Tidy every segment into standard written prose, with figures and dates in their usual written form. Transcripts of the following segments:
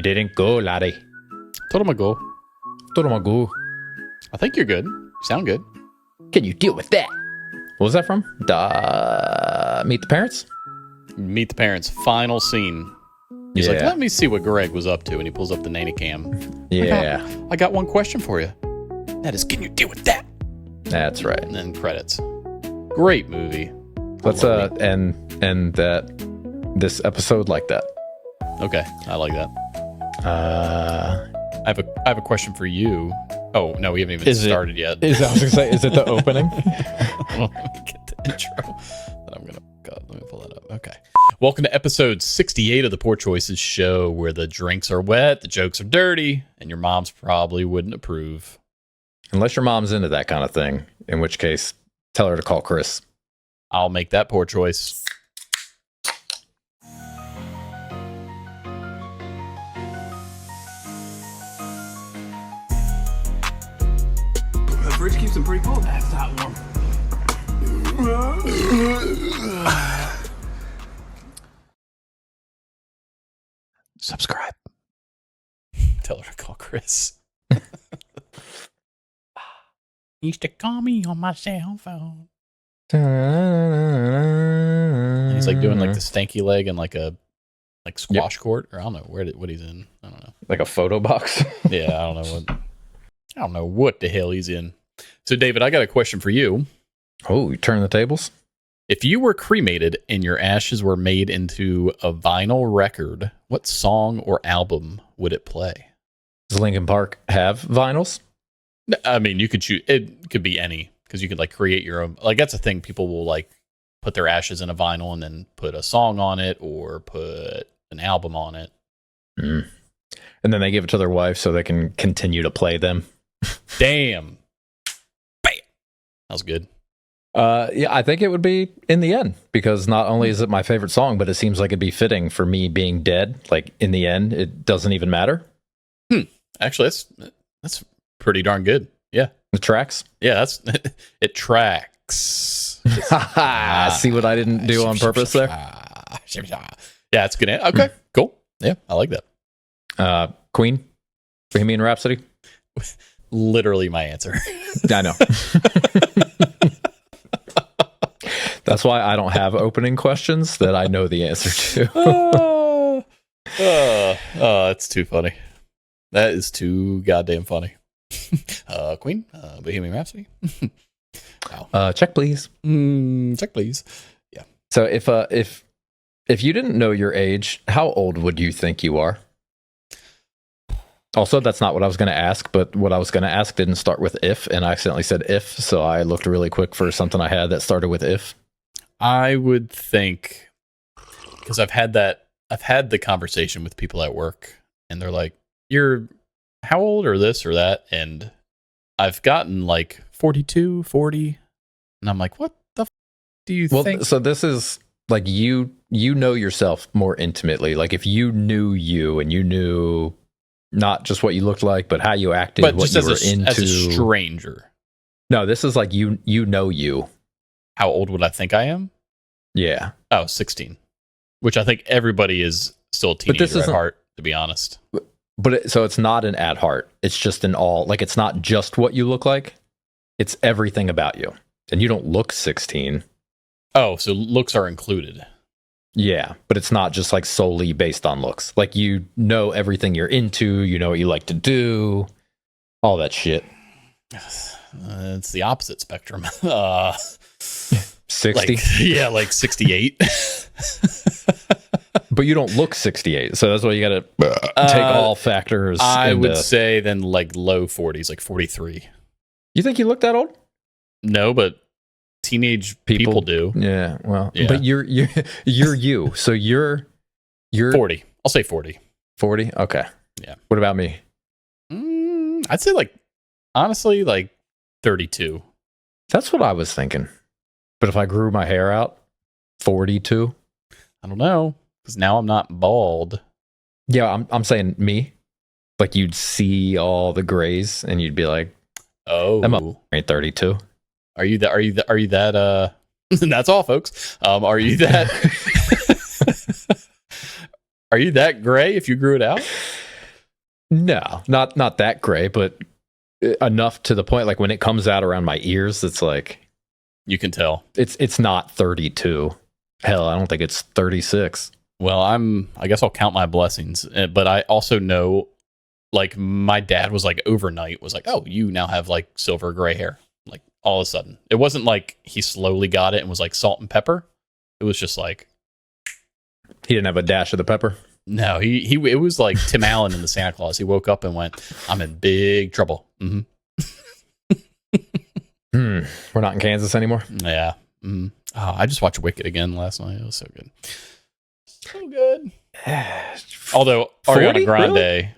didn't go, laddie. Total my goal. Total go. I think you're good. You sound good. Can you deal with that? What was that from? Meet the Parents? Meet the Parents. Final scene. He's like, let me see what Greg was up to. And he pulls up the nanny cam. Yeah. I got one question for you. That is, can you deal with that? That's right. And then credits. Great movie. Let's end this episode like that. Okay, I like that. I have a question for you. Oh no, we haven't even started yet. I was gonna say, is it the opening? Let me get the intro. Let me pull that up. Okay. Welcome to episode 68 of the Poor Choices Show, where the drinks are wet, the jokes are dirty, and your moms probably wouldn't approve. Unless your mom's into that kind of thing, in which case, tell her to call Chris. I'll make that poor choice. The fridge keeps them pretty cold. That's that one. Subscribe. Tell her to call Chris. Used to call me on my cell phone. And he's like doing like the stanky leg and like a squash court, or I don't know what he's in. I don't know. Like a photo box. Yeah, I don't know what the hell he's in. So David, I got a question for you. Oh, you turn the tables? If you were cremated and your ashes were made into a vinyl record, what song or album would it play? Does Linkin Park have vinyls? I mean, you could choose. It could be any, because you could like create your own. Like that's a thing. People will like put their ashes in a vinyl and then put a song on it or put an album on it. Mm. And then they give it to their wife so they can continue to play them. Damn. Bam. That was good. Yeah, I think it would be In the End, because not only is it my favorite song, but it seems like it'd be fitting for me being dead. Like in the end, it doesn't even matter. Actually, that's pretty darn good. Yeah. The tracks? Yeah, it tracks. See what I didn't do on purpose there? Yeah, it's good. Okay, cool. Yeah, I like that. Queen? Bohemian Rhapsody? Literally my answer. I know. That's why I don't have opening questions that I know the answer to. It's too funny. That is too goddamn funny. Queen, Bohemian Rhapsody. Wow. Check, please. Check, please. Yeah. So if you didn't know your age, how old would you think you are? Also, that's not what I was going to ask, but what I was going to ask didn't start with if, and I accidentally said if, so I looked really quick for something I had that started with if. I would think, because I've had the conversation with people at work, and they're like, "You're how old, or this or that?" And I've gotten like 42, 40, and I'm like, "What the do you think?" So this is like you know yourself more intimately. Like if you knew you and you knew not just what you looked like, but how you acted, but what just you were into. As a stranger. No, this is like you know you. How old would I think I am? Yeah. Oh, 16. Which I think everybody is still a teenager at heart, to be honest. But so it's not an at heart. It's just an all, like it's not just what you look like. It's everything about you. And you don't look 16. Oh, so looks are included. Yeah, but it's not just like solely based on looks. Like you know everything you're into, you know what you like to do, all that shit. It's the opposite spectrum. 60? Like 68. But you don't look 68, so that's why you got to take all factors. I would say then like low 40s, like 43. You think you look that old? No, but teenage people do. Yeah, well, yeah. But you're you, so you're 40. I'll say 40. 40? Okay. Yeah. What about me? I'd say like honestly like 32. That's what I was thinking. But if I grew my hair out, 42. I don't know, because now I'm not bald. Yeah, I'm saying me. Like you'd see all the grays and you'd be like, "Oh, I'm up 32." Are you that that's all, folks. Are you that are you that gray if you grew it out? No, not that gray, but enough to the point like when it comes out around my ears, it's like You can tell. it's not 32. Hell, I don't think it's 36. Well, I guess I'll count my blessings, but I also know, like, my dad was like overnight was like, oh, you now have like silver gray hair, like all of a sudden. It wasn't like he slowly got it and was like salt and pepper. It was just like, He didn't have a dash of the pepper. no, it was like Tim Allen in the Santa Claus. He woke up and went, I'm in big trouble. Mm-hmm. We're not in Kansas anymore. Yeah. Mm-hmm. Oh, I just watched Wicked again last night. It was so good. So good. Although 40? Ariana Grande, Really?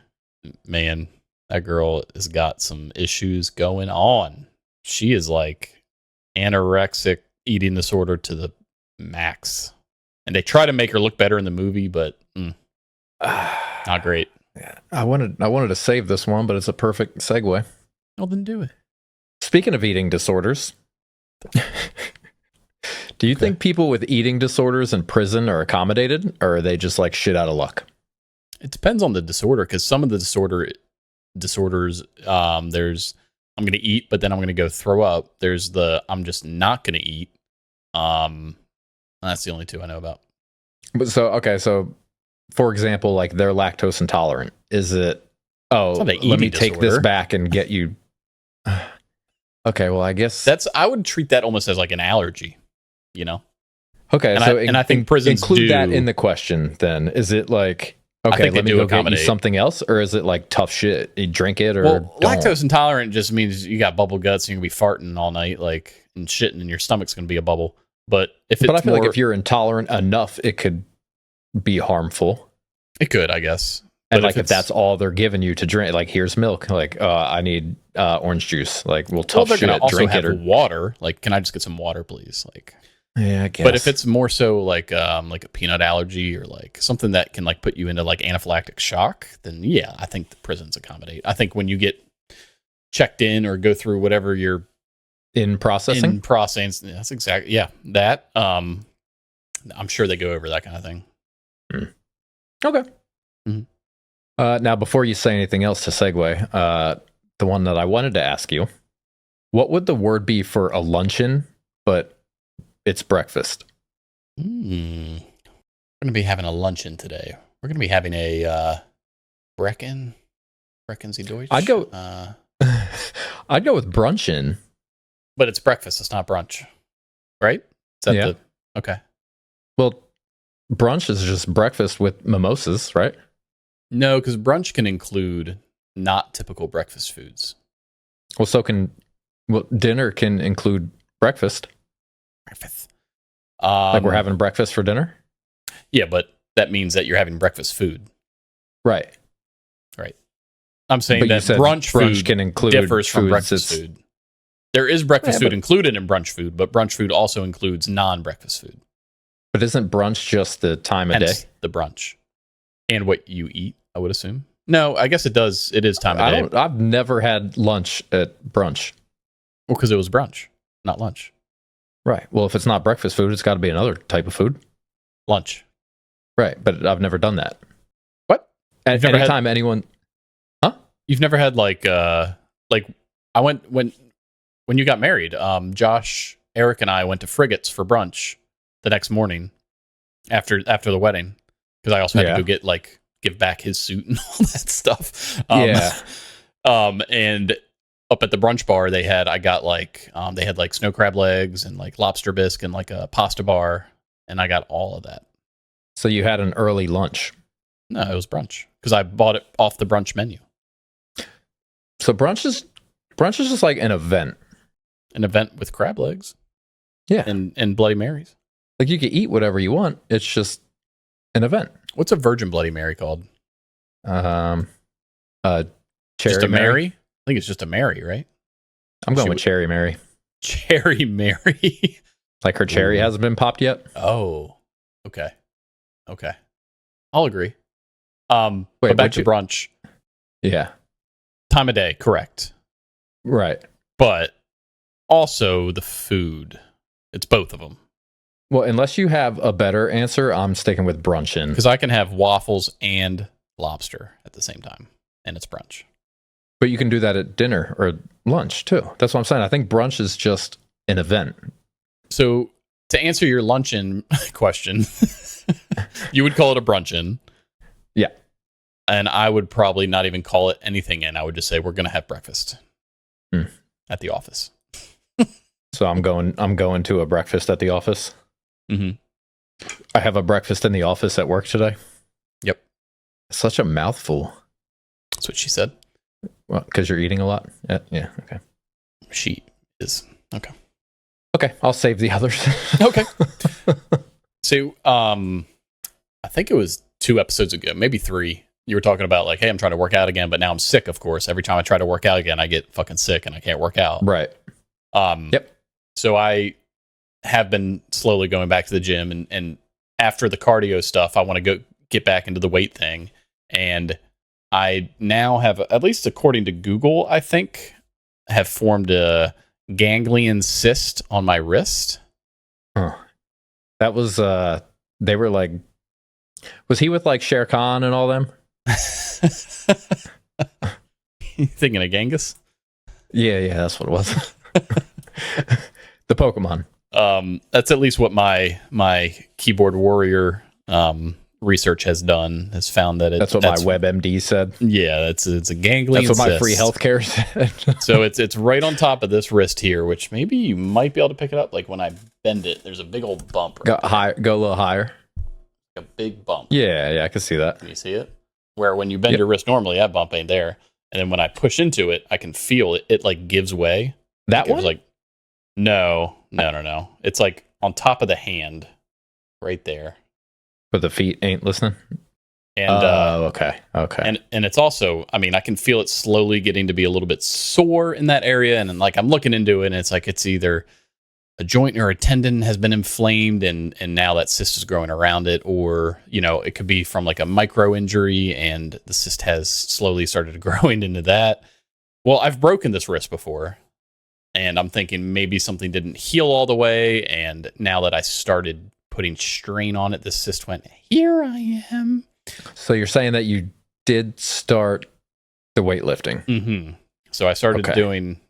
man, that girl has got some issues going on. She is like anorexic, eating disorder to the max. And they try to make her look better in the movie, but not great. I wanted to save this one, but it's a perfect segue. Well, then do it. Speaking of eating disorders, do you think people with eating disorders in prison are accommodated, or are they just like shit out of luck? It depends on the disorder, because some of the disorders, there's I'm going to eat, but then I'm going to go throw up. There's the I'm just not going to eat. That's the only two I know about. But so for example, like they're lactose intolerant. Is it? Oh, It's not an let me eating take this disorder. back and get you. Okay, well, I guess I would treat that almost as like an allergy, you know? okay. and So I think prisons include that do- in the question. Then is it like okay? think they Let me do go get you accommodate. something else, or is it like tough shit? You drink it or Well, don't? lactose intolerant just means you got bubble guts and you're going to be farting all night, like, and shitting, and your stomach's going to be a bubble. But if it's But I feel more, like if you're intolerant enough, it could be harmful. it could, I guess. And But like if it's- that's all they're giving you to drink, like here's milk, like I need orange juice, like well well, tough they're going to shit, also drink have it or water. Like, can I just get some water, please? Like, yeah, I guess. but if it's more so like a peanut allergy or like something that can like put you into like anaphylactic shock, then yeah, I think the prisons accommodate. I think when you get checked in or go through whatever you're in processing, in processing, that's exactly that. I'm sure they go over that kind of thing. okay. Mhm. Now, before you say anything else to segue, the one that I wanted to ask you, what would the word be for a luncheon, but it's breakfast? We're going to be having a luncheon today. We're going to be having a Brecken Sie Deutsch. I'd go with brunchin. But it's breakfast. It's not brunch, right? Is that Yeah. Okay? Well, brunch is just breakfast with mimosas, right? No, because brunch can include not typical breakfast foods. Well, dinner can include breakfast. Breakfast. Like we're having breakfast for dinner, Yeah, but that means that you're having breakfast food. right? I'm saying But you that said brunch food can include differs from foods breakfast that's- food. There is breakfast Yeah, food included in brunch food, but brunch food also includes non-breakfast food. But isn't brunch just the time of day? Hence the brunch. And what you eat, I would assume. No, I guess it does. It is time of day. I've never had lunch at brunch. Well, because it was brunch, not lunch. Right. Well, if it's not breakfast food, it's got to be another type of food. Lunch. Right. But I've never done that. What? At never any had- time anyone. You've never had like I went when you got married, Josh, Eric, and I went to Frigates for brunch the next morning after the wedding, because I also had to go give back his suit and all that stuff. And up at the brunch bar they had snow crab legs and like lobster bisque and like a pasta bar, and I got all of that. So you had an early lunch. No, it was brunch because I bought it off the brunch menu. So brunch is just like an event. An event with crab legs. Yeah. And Bloody Marys. Like you can eat whatever you want. It's just an event. What's a virgin Bloody Mary called? Cherry Just a Mary. Mary? I think it's just a Mary, right? I'm going She with would- Cherry Mary. Cherry Mary. Like her cherry Ooh. hasn't been popped yet. Oh, okay. I'll agree. Wait, But back would to you- brunch. Yeah. Time of day, correct. Right. But also the food. It's both of them. Well, unless you have a better answer, I'm sticking with brunchin. Because I can have waffles and lobster at the same time. and it's brunch. But you can do that at dinner or lunch too. That's what I'm saying. I think brunch is just an event. So to answer your luncheon question, you would call it a brunchin. Yeah. And I would probably not even call it anything in. I would just say we're going to have breakfast at the office. So I'm going to a breakfast at the office. Mm-hmm. I have a breakfast in the office at work today. Yep. Such a mouthful. That's what she said. Well, because you're eating a lot? Yeah, okay. She is. Okay. Okay, I'll save the others. Okay. So, I think it was 2 episodes ago, maybe 3. You were talking about like, hey, I'm trying to work out again, but now I'm sick, of course. Every time I try to work out again, I get fucking sick and I can't work out. Right. Yep. So I have been slowly going back to the gym, and after the cardio stuff, I want to get back into the weight thing. And I now have, at least according to Google, I think, have formed a ganglion cyst on my wrist. Huh. That was, they were like, was he with like Shere Khan and all them? You thinking of Genghis? Yeah, that's what it was. The Pokemon. That's at least what my keyboard warrior research has done. Has found that that's what my WebMD said. Yeah, it's a ganglion. That's what my cyst. free healthcare said. So it's right on top of this wrist here, which maybe you might be able to pick it up. Like when I bend it, there's a big old bump. Go a little higher. A big bump. Yeah, I can see that. Can you see it? Where when you bend your wrist normally, that bump ain't there, and then when I push into it, I can feel it. It like gives way. That one? Like no. It's like on top of the hand, right there. But the feet ain't listening. And okay. And it's also, I mean, I can feel it slowly getting to be a little bit sore in that area, and like I'm looking into it, and it's like it's either a joint or a tendon has been inflamed, and now that cyst is growing around it, or it could be from like a micro injury, and the cyst has slowly started growing into that. Well, I've broken this wrist before, and I'm thinking maybe something didn't heal all the way, and now that I started putting strain on it, the cyst went, here I am. So you're saying that you did start the weightlifting? Mm-hmm. So I started doing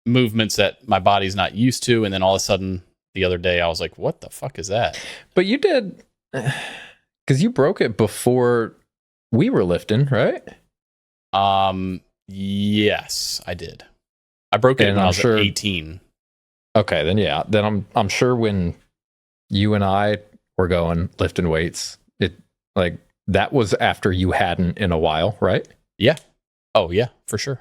movements that my body's not used to, and then all of a sudden the other day I was like, what the fuck is that? But you did, because you broke it before we were lifting, right? Yes, I did. I broke it when I was 18. Okay, then I'm sure when you and I were going lifting weights, it like that was after you hadn't in a while, right? Yeah. Oh yeah, for sure.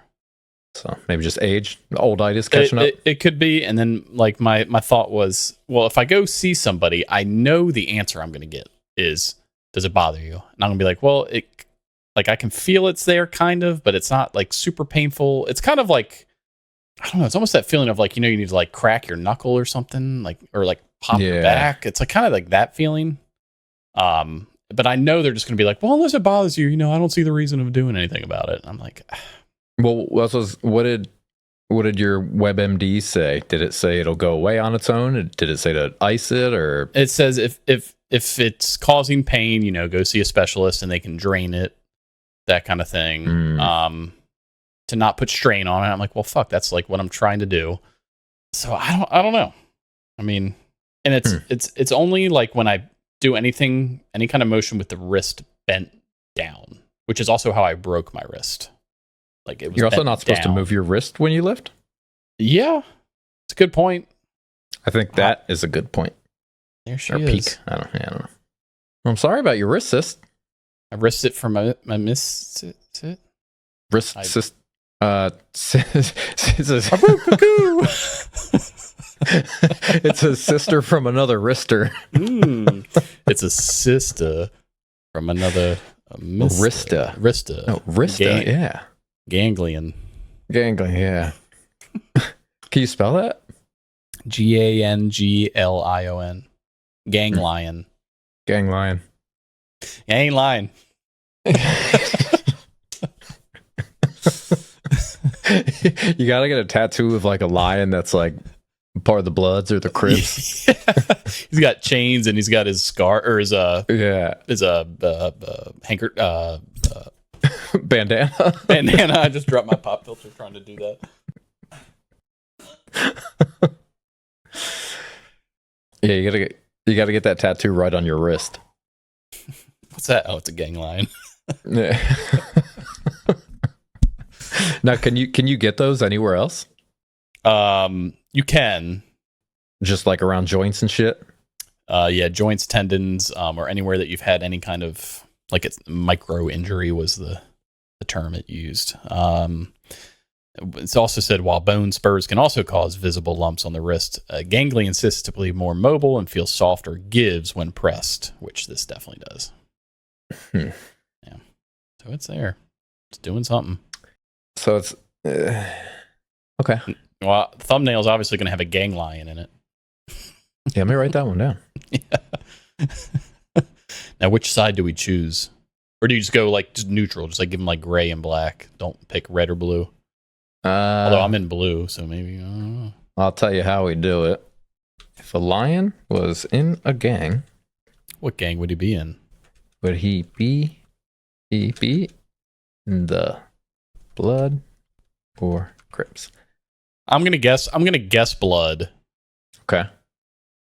So maybe just age, old itis catching up. It could be. And then like my thought was, well, if I go see somebody, I know the answer I'm going to get is, does it bother you? And I'm going to be like, well, I can feel it's there kind of, but it's not like super painful. It's kind of like, I don't know. It's almost that feeling of like, you need to like crack your knuckle or something, like, or like pop your back. It's like kind of like that feeling. But I know they're just going to be like, well, unless it bothers you, I don't see the reason of doing anything about it. I'm like, well, what did your WebMD say? Did it say it'll go away on its own? Did it say to ice it, or it says if it's causing pain, go see a specialist and they can drain it, that kind of thing. To not put strain on it. I'm like, well, fuck, that's like what I'm trying to do. So I don't know. I mean, and it's only like when I do any kind of motion with the wrist bent down, which is also how I broke my wrist. Like it was. You're also not supposed to move your wrist when you lift. Yeah, it's a good point. I think that is a good point. There she is. Peak. I don't know. I'm sorry about your wrist cyst. I risked it from my miss. Wrist cyst. It's a sister from another wrister. It's a sister from another Rista. No, Rista. Yeah. Ganglion. Yeah. Can you spell that? Ganglion. Ganglion. Ganglion. I ain't lying. You gotta get a tattoo of like a lion that's like part of the Bloods or the Crips. Yeah. He's got chains and he's got his scar or his hanker Bandana. Bandana. I just dropped my pop filter trying to do that. Yeah, you gotta get that tattoo right on your wrist. What's that? Oh, it's a gang line. Yeah. Now, can you get those anywhere else? You can. Just like around joints and shit. Yeah, joints, tendons, or anywhere that you've had any kind of like it's micro injury was the term it used. It's also said while bone spurs can also cause visible lumps on the wrist, ganglion cyst is typically more mobile and feels soft or gives when pressed, which this definitely does. Yeah, so it's there. It's doing something. So it's okay. Well, thumbnail's obviously going to have a ganglion in it. Yeah, let me write that one down. Yeah. Now, which side do we choose? Or do you just go like just neutral? Just like give them like gray and black. Don't pick red or blue. Although I'm in blue, so maybe I don't know. I'll tell you how we do it. If a lion was in a gang, What gang would he be in? would he be in the Blood or Crips? I'm gonna guess blood. Okay.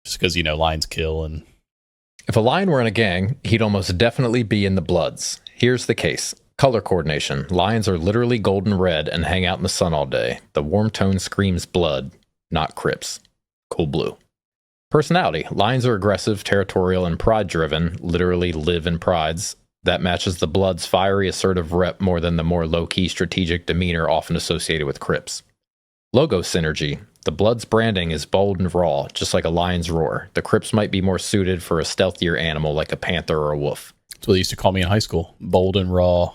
Just because lions kill and If a lion were in a gang, he'd almost definitely be in the Bloods. Here's the case. Color coordination. Lions are literally golden red and hang out in the sun all day. The warm tone screams blood, not Crips. Cool blue. Personality. Lions are aggressive, territorial, and pride-driven, literally live in prides. That matches the Blood's fiery, assertive rep more than the more low-key strategic demeanor often associated with Crips. Logo synergy. The Blood's branding is bold and raw, just like a lion's roar. The Crips might be more suited for a stealthier animal like a panther or a wolf. that's what they used to call me in high school. Bold and raw.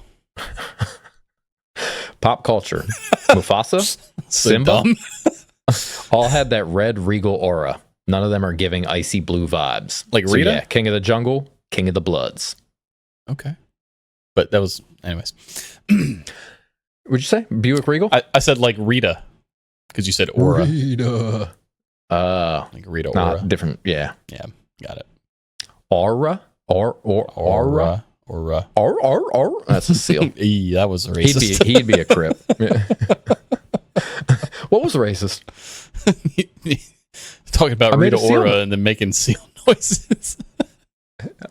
Pop culture. Mufasa, Simba, dumb. all had that red regal aura. None of them are giving icy blue vibes. Like So, Rita? yeah, King of the Jungle, King of the Bloods. Okay. But that was anyways. Would you say Buick Regal? I said like Rita. Because you said aura. Rita. Like Rita aura. Not different. Yeah. Yeah, got it. Aura. Aura. Aura. That's a seal. That was racist. He'd be a Crip. Yeah. What was racist? Talking about I made Rita a seal. Ora and then making seal noises.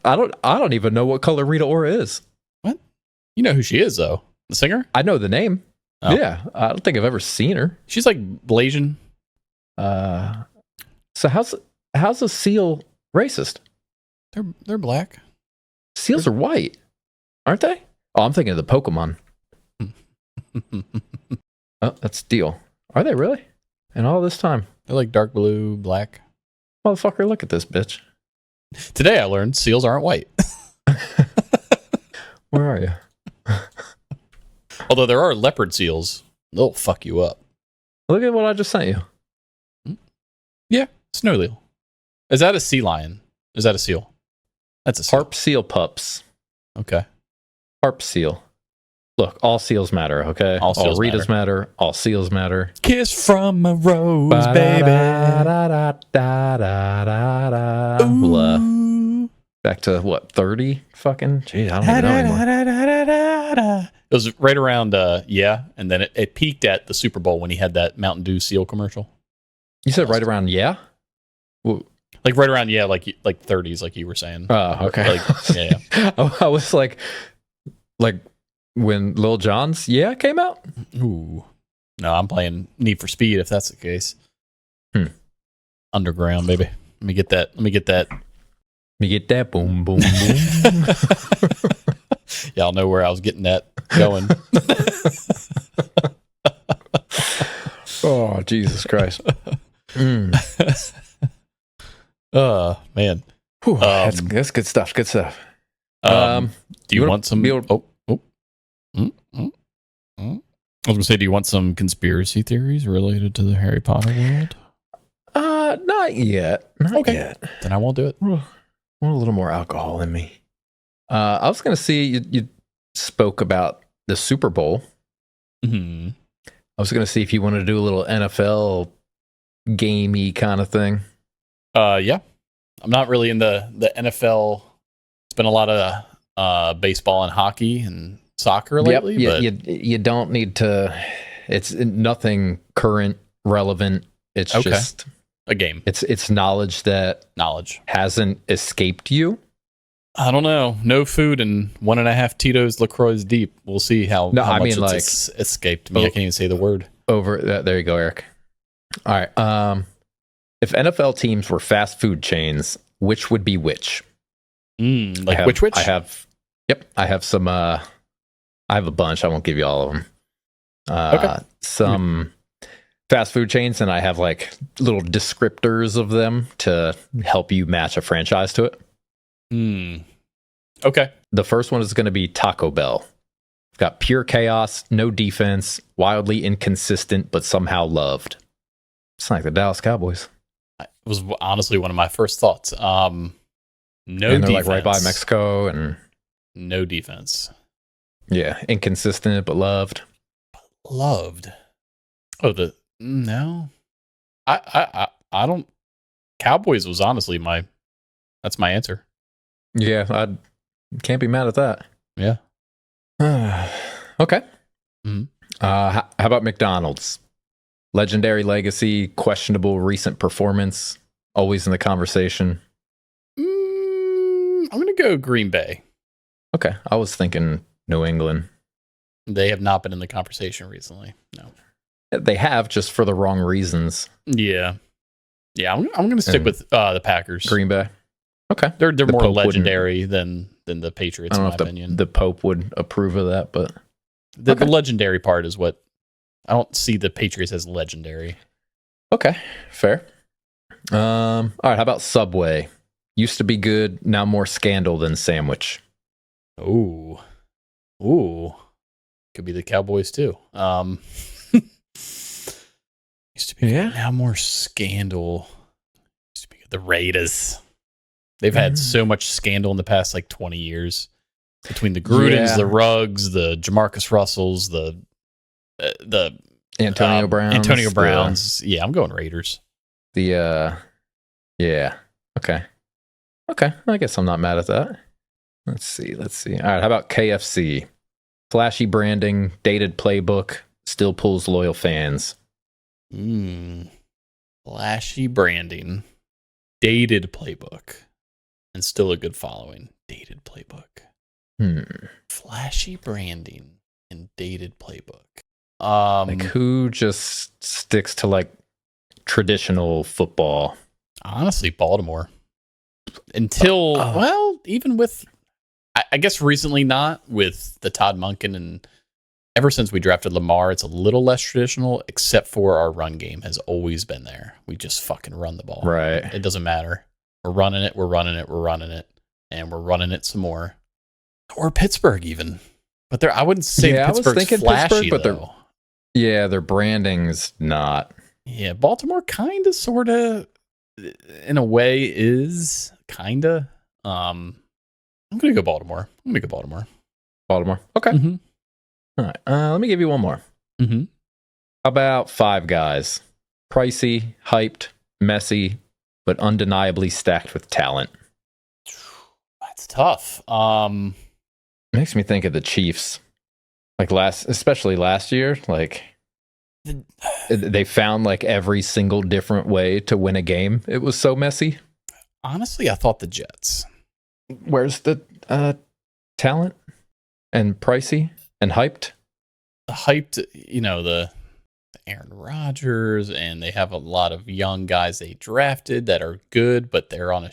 I don't even know what color Rita Ora is. What? You know who she is though? The singer? I know the name. Oh. Yeah. I don't think I've ever seen her. She's like Blasian. So how's a seal racist? They're black. Seals are white, aren't they? Oh, I'm thinking of the Pokemon. Oh, that's Steel. Are they really? And all this time, They're like dark blue, black. motherfucker, look at this bitch. Today I learned seals aren't white. Where are you? Although there are leopard seals. They'll fuck you up. Look at what I just sent you. Yeah, snow leal. Is that a sea lion? Is that a seal? That's a seal. Harp seal pups. Okay. Harp seal. Look, all seals matter, okay? All seals Ritas matter. All seals matter. Kiss from a rose, baby. Ooh. Back to what, 30? Fucking? Jeez, I don't even know anymore. It was right around, and then it peaked at the Super Bowl when he had that Mountain Dew seal commercial. You said right around, yeah? Like right around, like 30s, like you were saying. Oh, okay. Like, yeah. I was like when Lil Jon's Yeah came out? Ooh. No, I'm playing Need for Speed if that's the case. Underground, baby. Let me get that. Let me get that boom, boom, boom. Y'all know where I was getting that going. Oh, Jesus Christ. Man. Whew, that's good stuff. Good stuff. Do you want some? I was gonna say, do you want some conspiracy theories related to the Harry Potter world? Not yet. Not yet. Then I won't do it. I want a little more alcohol in me. I was gonna see you spoke about the Super Bowl. Mm-hmm. I was gonna see if you wanted to do a little NFL gamey kind of thing. Yeah. I'm not really in the NFL. It's been a lot of baseball and hockey and soccer lately. But you don't need to. It's nothing current, relevant. It's just a game. It's knowledge that hasn't escaped you. I don't know. No food and 1.5 Tito's LaCroix deep. We'll see how much it's escaped me. I can't even say the word. There you go, Eric. All right. If NFL teams were fast food chains, which would be which? Which? I have some. I have a bunch. I won't give you all of them. Okay. Some fast food chains, and I have like little descriptors of them to help you match a franchise to it. Okay. The first one is going to be Taco Bell. Got pure chaos, no defense, wildly inconsistent, but somehow loved. It's like the Dallas Cowboys. It was honestly one of my first thoughts. No and they're defense. Like right by Mexico and no defense. Yeah, inconsistent but loved. Loved. Oh, no. I don't. Cowboys was honestly that's my answer. Yeah, I can't be mad at that. Yeah. Okay. Mm-hmm. How about McDonald's? Legendary legacy, questionable recent performance, always in the conversation. I'm going to go Green Bay. Okay. I was thinking New England. They have not been in the conversation recently. No. They have, just for the wrong reasons. Yeah. Yeah, I'm going to stick with the Packers. Green Bay. Okay. They're more Pope legendary than the Patriots, in my opinion. The Pope would approve of that, but the legendary part is what I don't see the Patriots as legendary. Okay, fair. All right, how about Subway? Used to be good, now more scandal than sandwich. Ooh. Could be the Cowboys too. Used to be good, now more scandal. Used to be good. The Raiders. They've had so much scandal in the past 20 years between the Grudens, the Ruggs, the Jamarcus Russells, the Antonio Browns. Yeah, I'm going Raiders. Okay. I guess I'm not mad at that. Let's see. All right, how about KFC? Flashy branding, dated playbook, still pulls loyal fans. Flashy branding, dated playbook. And still a good following. Dated playbook. Flashy branding and dated playbook. Who just sticks to traditional football? Honestly, Baltimore. Until even with, I guess recently not with the Todd Monken, and ever since we drafted Lamar, it's a little less traditional. Except for our run game has always been there. We just fucking run the ball. Right. It doesn't matter. We're running it, and we're running it some more. Or Pittsburgh, even. But I wouldn't say Pittsburgh's flashy, but though. Their branding's not. Yeah, Baltimore kind of, sort of, in a way, is kind of. I'm going to go Baltimore. Baltimore. Okay. Mm-hmm. All right. Let me give you one more. Mm-hmm. How about Five Guys? Pricey, hyped, messy, but undeniably stacked with talent. That's tough. Makes me think of the Chiefs. Especially last year, they found every single different way to win a game. It was so messy. Honestly, I thought the Jets. Where's the talent and pricey and hyped? The hyped, the Aaron Rodgers, and they have a lot of young guys they drafted that are good, but they're on a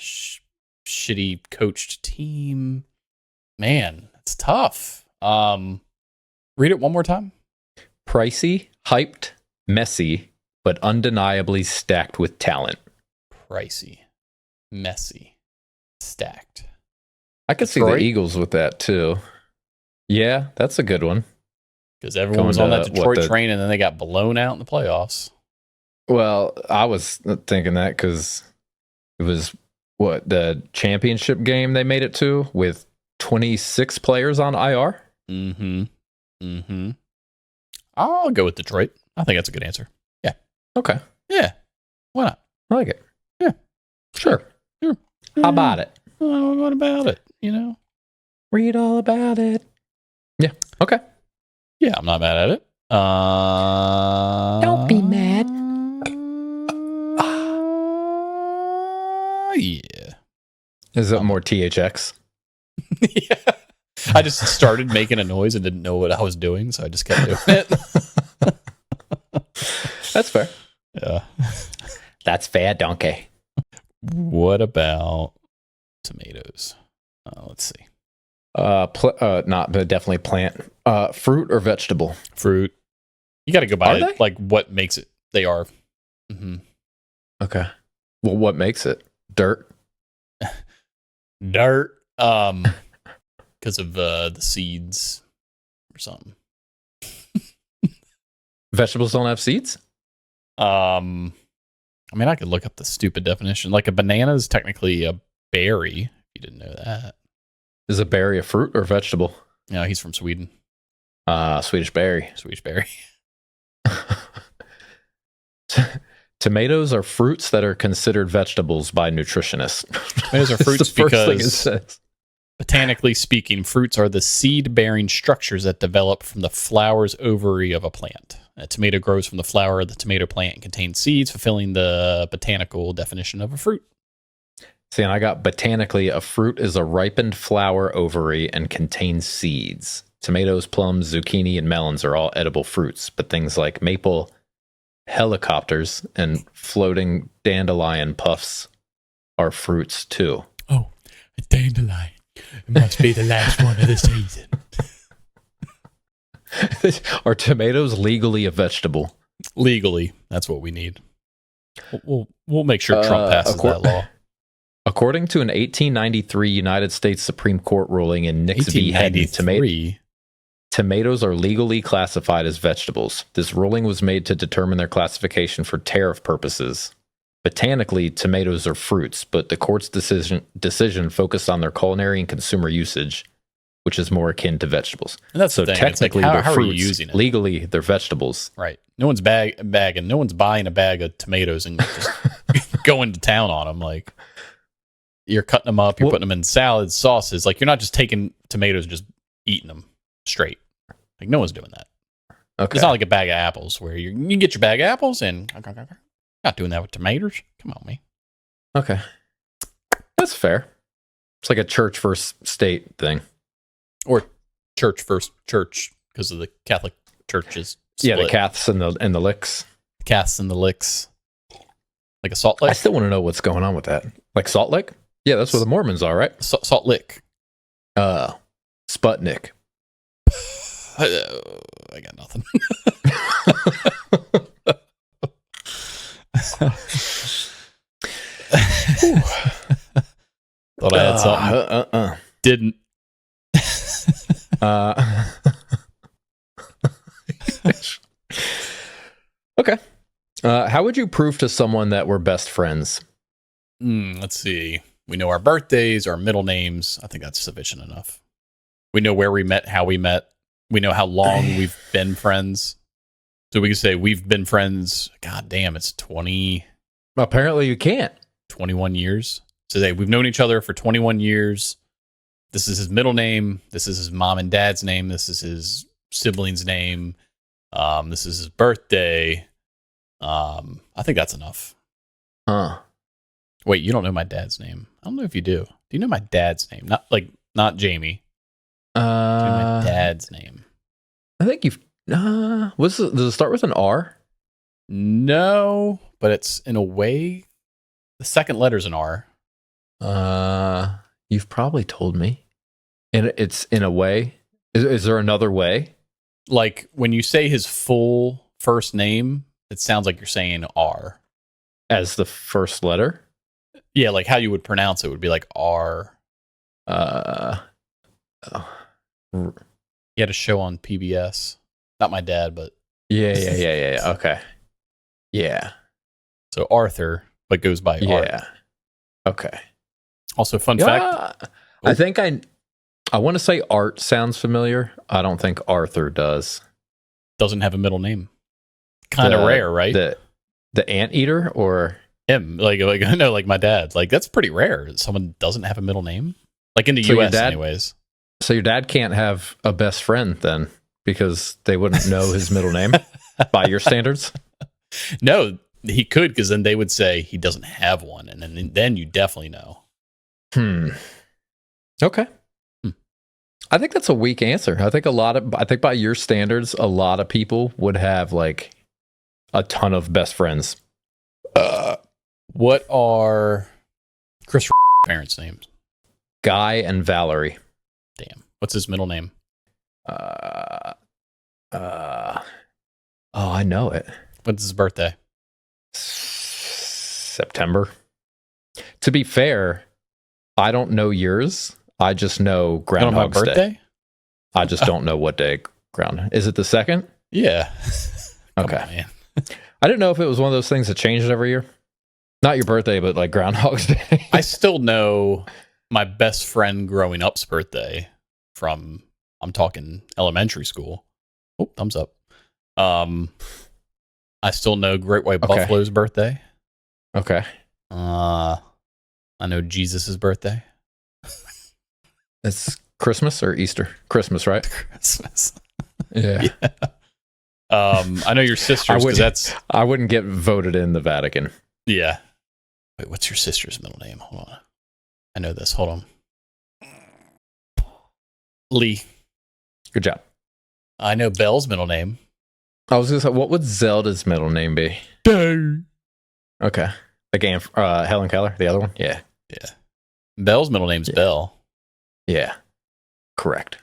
shitty coached team. Man, it's tough. Read it one more time. Pricey, hyped, messy, but undeniably stacked with talent. Pricey, messy, stacked. I could see the Eagles with that too. Yeah, that's a good one. Because everyone was on that Detroit train, and then they got blown out in the playoffs. Well, I was thinking that because it was the championship game they made it to with 26 players on IR. Mm-hmm. I'll go with Detroit. I think that's a good answer. Yeah. Okay. Yeah. Why not? I like it. Yeah. Sure. How about it? What about it? Read all about it. Yeah. Okay. Yeah, I'm not mad at it. Don't be mad. Yeah. Is it more THX? Yeah. I just started making a noise and didn't know what I was doing, so I just kept doing it. That's fair. Yeah. That's fair, donkey. What about tomatoes? Let's see. Not but definitely plant. Fruit or vegetable? Fruit. You got to go by Are they? like what makes it. They are. Mm-hmm. Okay. Well, what makes it? Dirt. Dirt. Because of the seeds or something. Vegetables don't have seeds? I mean, I could look up the stupid definition. Like a banana is technically a berry. If you didn't know that. Is a berry a fruit or vegetable? No, he's from Sweden. Swedish berry. Swedish berry. Tomatoes are fruits that are considered vegetables by nutritionists. Tomatoes are fruits It's the first thing it because, says. botanically speaking, fruits are the seed-bearing structures that develop from the flower's ovary of a plant. A tomato grows from the flower of the tomato plant and contains seeds, fulfilling the botanical definition of a fruit. See, and I got botanically, a fruit is a ripened flower ovary and contains seeds. Tomatoes, plums, zucchini, and melons are all edible fruits, but things like maple helicopters and floating dandelion puffs are fruits too. Oh, a dandelion. It must be the last one of the season. Are tomatoes legally a vegetable? Legally, that's what we need. We'll make sure Trump passes that law. According to an 1893 United States Supreme Court ruling in Nix v. Hedden, tomatoes are legally classified as vegetables. This ruling was made to determine their classification for tariff purposes. Botanically, tomatoes are fruits, but the court's decision focused on their culinary and consumer usage, which is more akin to vegetables. And that's so the thing. technically, It's like, they're how fruits. are you using it? Legally, they're vegetables. Right. No one's bagging. No one's buying a bag of tomatoes and just going to town on them. Like, you're cutting them up, you're putting them in salads, sauces. Like, you're not just taking tomatoes and just eating them straight. Like, no one's doing that. Okay. It's not like a bag of apples where you can get your bag of apples and not doing that with tomatoes. Come on, me. Okay. That's fair. It's like a church versus state thing. Or church versus church because of the Catholic churches. Yeah, the Caths and the licks. Caths and the licks. Like a Salt Lick. I still want to know what's going on with that. Like Salt Lick? Yeah, that's where the Mormons are, right? Salt Lick. Sputnik. I got nothing. Thought I had something. Didn't. Okay. How would you prove to someone that we're best friends? Let's see. We know our birthdays, our middle names. I think that's sufficient enough. We know where we met, how we met. We know how long we've been friends. So we can say we've been friends. God damn, it's 20. Apparently you can't. 21 years. So we've known each other for 21 years. This is his middle name. This is his mom and dad's name. This is his sibling's name. This is his birthday. I think that's enough. Huh. Wait, you don't know my dad's name. I don't know if you do. Do you know my dad's name? Not Jamie. Do you know my dad's name? I think you've. Does it start with an R? No, but it's in a way. The second letter's an R. You've probably told me. And it's in a way. Is there another way? Like when you say his full first name, it sounds like you're saying R. As the first letter? Yeah, like how you would pronounce it would be like R. He had a show on PBS. Not my dad, but Yeah. Okay. Yeah. So Arthur, but goes by Art. Yeah. Okay. Also, fun fact. I think I want to say Art sounds familiar. I don't think Arthur does. Doesn't have a middle name. Kind of rare, right? The anteater or him, like no, like my dad. Like that's pretty rare. Someone doesn't have a middle name. Like in the U.S. anyways. So your dad can't have a best friend then because they wouldn't know his middle name by your standards? No, he could, because then they would say he doesn't have one, and then you definitely know. Okay. I think that's a weak answer. I think by your standards, a lot of people would have like a ton of best friends. What are Chris' parents' names? Guy and Valerie. Damn. What's his middle name? Oh, I know it. What's his birthday? September. To be fair, I don't know yours. I just know Groundhog's my birthday? Day. I just don't know what day Is it the 2nd? Yeah. Okay. On, man. I didn't know if it was one of those things that changed every year. Not your birthday, but like Groundhog's Day. I still know my best friend growing up's birthday from, I'm talking elementary school. Oh, thumbs up. I still know Great White Buffalo's birthday. Okay. I know Jesus's birthday. It's Christmas or Easter? Christmas, right? Christmas. Yeah. I know your sister's, because I wouldn't get voted in the Vatican. Yeah. Wait, what's your sister's middle name? Hold on. I know this. Hold on. Lee. Good job. I know Belle's middle name. I was going to say, what would Zelda's middle name be? Day. Okay. Again, Helen Keller, the other one? Yeah. Yeah. Belle's middle name's Belle. Yeah. Correct.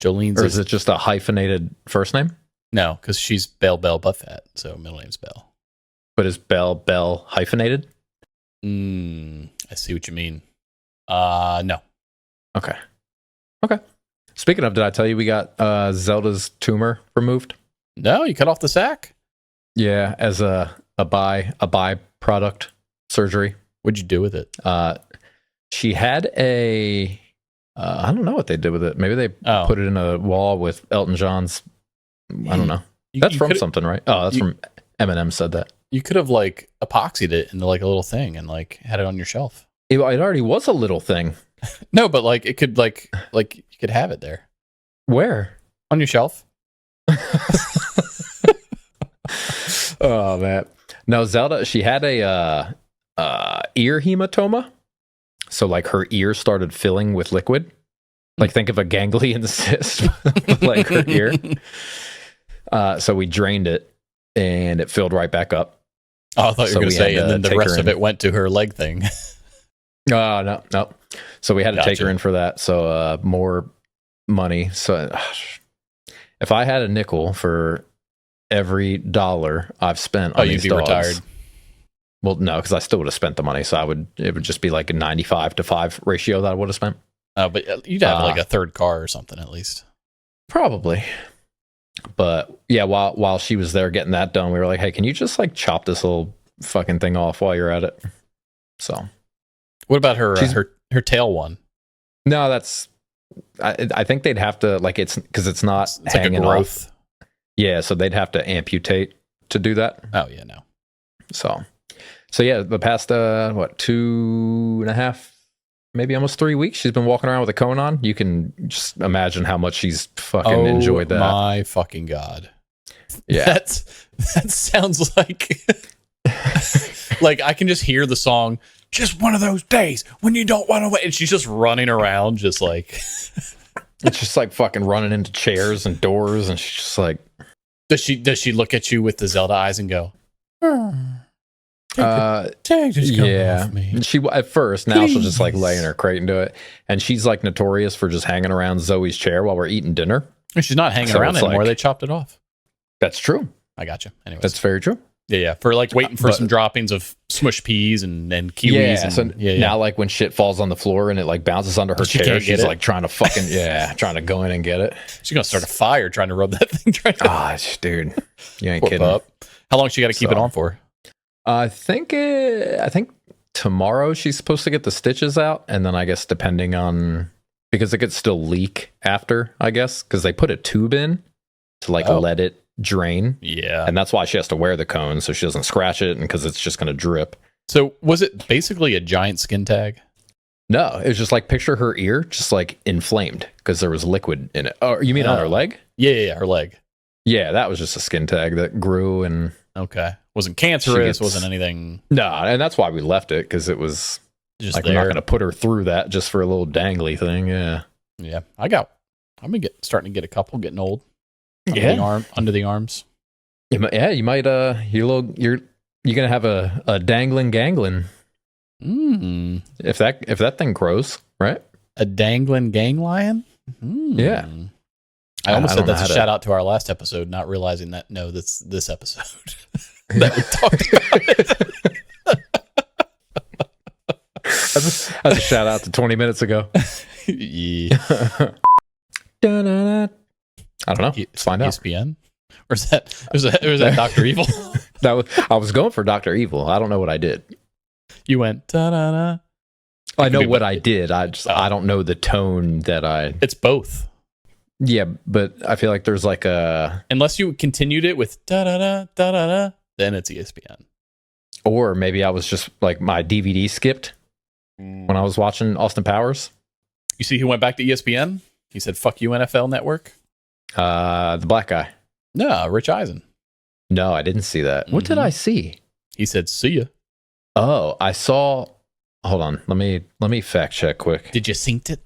Jolene's. Or is it just a hyphenated first name? No, because she's Belle Buffett, so middle name's Belle. But is Belle hyphenated? I see what you mean. No. Okay. Speaking of, did I tell you we got Zelda's tumor removed? No, you cut off the sack? Yeah, as a byproduct surgery. What'd you do with it? She had I don't know what they did with it. Maybe they put it in a wall with Elton John's. I don't know. That's from something, right? Oh, that's from Eminem said that. You could have like epoxied it into like a little thing and like had it on your shelf. It already was a little thing. No, but like it could like you could have it there. Where? On your shelf. Oh man. No, Zelda, she had a ear hematoma. So like her ear started filling with liquid. Like think of a ganglion cyst like her ear. So we drained it and it filled right back up. Oh, I thought you were going to say, and then the rest of it went to her leg thing. No. So we had to take her in for that. So more money. So if I had a nickel for every $1 I've spent on these dogs, retired. Well, no, because I still would have spent the money. So it would just be like a 95-5 ratio that I would have spent. But you'd have like a third car or something at least. Probably. But yeah, while she was there getting that done, we were like, hey, can you just like chop this little fucking thing off while you're at it? So what about her her tail one? No, that's I think they'd have to like it's because it's not hanging like a growth. Off. Yeah, so they'd have to amputate to do that. Oh yeah, no. So yeah, the past 2.5, maybe almost 3 weeks, she's been walking around with a cone on. You can just imagine how much she's fucking enjoyed that. Oh my fucking god! Yeah, that sounds like like I can just hear the song. Just one of those days when you don't want to wait, and she's just running around, just like it's just like fucking running into chairs and doors, and she's just like, does she look at you with the Zelda eyes and go? Take this off me. She at first, now she'll just like lay in her crate and do it, and she's like notorious for just hanging around Zoe's chair while we're eating dinner. She's not hanging around anymore. Like, they chopped it off. That's true. I got you. Anyways, that's very true. Yeah, for like waiting for some droppings of smush peas and kiwis. Yeah, now like when shit falls on the floor and it like bounces under her chair, she's like trying to fucking trying to go in and get it. She's gonna start a fire trying to rub that thing. Dude, you ain't Poor kidding. Pup. How long she got to keep it on for? I think tomorrow she's supposed to get the stitches out, and then I guess depending on because it could still leak after, I guess, because they put a tube in to like let it drain. Yeah, and that's why she has to wear the cone so she doesn't scratch it, and because it's just going to drip. So was it basically a giant skin tag? No, it was just like picture her ear just like inflamed because there was liquid in it. Oh, you mean on her leg? Yeah, her leg. Yeah, that was just a skin tag that grew and Okay. Wasn't cancerous, gets- wasn't anything no, and that's why we left it because it was just like there. we're not going to put her through that just for a little dangly thing. Yeah, Yeah. I'm gonna starting to get a couple getting old. Under the arms. you might you're gonna have a dangling ganglin if that thing grows, right? A dangling ganglion? Yeah. I almost I said don't know that's a how to- shout out to our last episode, not realizing that that's this episode that we talked about it. That's a shout out to 20 minutes ago. Yeah. Da-da-da. I don't know. Let's find out. ESPN? Or is that Dr. Evil? I was going for Dr. Evil. I don't know what I did. You went da-da-da. I know be what both. I did. I don't know the tone that I. It's both. Yeah, but I feel like there's like a. Unless you continued it with da-da-da, da-da-da, then it's ESPN. Or maybe I was just like my DVD skipped when I was watching Austin Powers. You see who went back to ESPN? He said, fuck you, NFL Network. The black guy. No, Rich Eisen. No, I didn't see that. What did I see? He said, see ya. Oh, I saw. Hold on. Let me fact check quick. Did you synced it?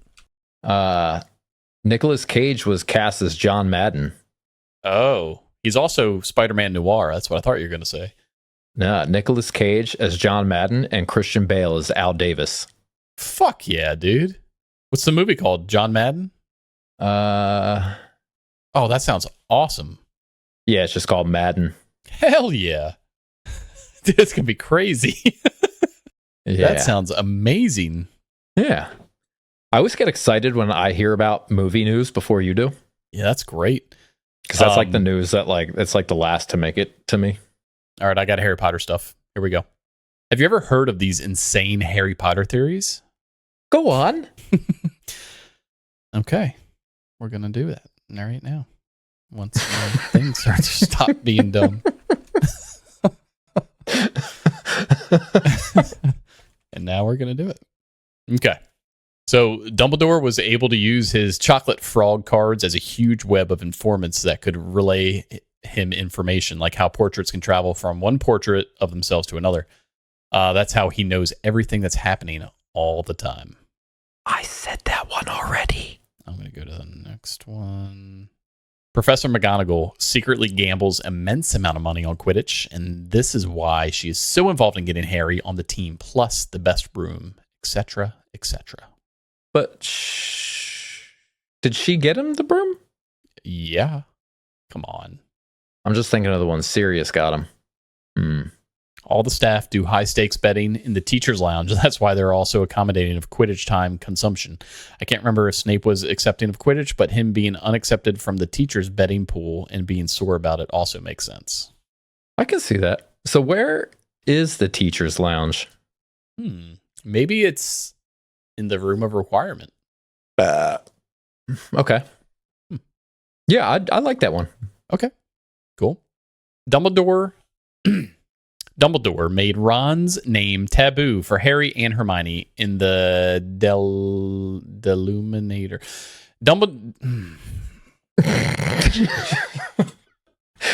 Nicolas Cage was cast as John Madden. Oh, he's also Spider-Man Noir. That's what I thought you were going to say. No, Nicolas Cage as John Madden and Christian Bale as Al Davis. Fuck yeah, dude. What's the movie called? John Madden? Oh, that sounds awesome. Yeah, it's just called Madden. Hell yeah. Dude, it's going to be crazy. Yeah. That sounds amazing. Yeah. I always get excited when I hear about movie news before you do. Yeah, that's great. Because that's like the news that like it's like the last to make it to me. All right, I got Harry Potter stuff. Here we go. Have you ever heard of these insane Harry Potter theories? Go on. Okay. We're going to do that right now. Once things start to stop being dumb. And now we're going to do it. Okay. So Dumbledore was able to use his chocolate frog cards as a huge web of informants that could relay him information, like how portraits can travel from one portrait of themselves to another. That's how he knows everything that's happening all the time. I said that one already. I'm going to go to the next one. Professor McGonagall secretly gambles immense amount of money on Quidditch, and this is why she is so involved in getting Harry on the team, plus the best room, etc., etc. But did she get him the broom? Yeah. Come on. I'm just thinking of the one Sirius got him. All the staff do high-stakes betting in the teacher's lounge. That's why they're also accommodating of Quidditch time consumption. I can't remember if Snape was accepting of Quidditch, but him being unaccepted from the teacher's betting pool and being sore about it also makes sense. I can see that. So where is the teacher's lounge? Maybe it's in the room of requirement. Okay. Yeah, I like that one. Okay, cool. Dumbledore made Ron's name taboo for Harry and Hermione in the Deluminator.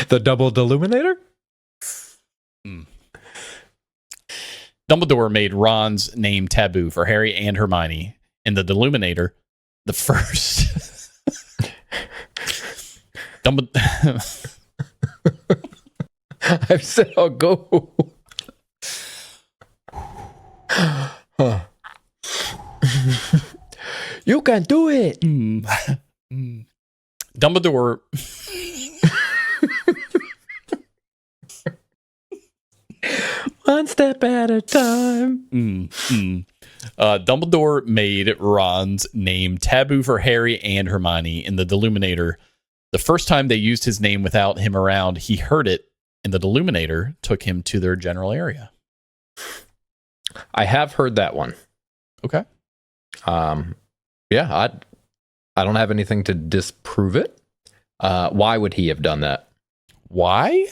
The double deluminator? Dumbledore made Ron's name taboo for Harry and Hermione in the Deluminator. The first. I said I'll go. You can do it. Dumbledore. One step at a time. Dumbledore made Ron's name taboo for Harry and Hermione in the Deluminator. The first time they used his name without him around, he heard it, and the Deluminator took him to their general area. I have heard that one. Okay. Yeah, I don't have anything to disprove it. Why would he have done that? Why?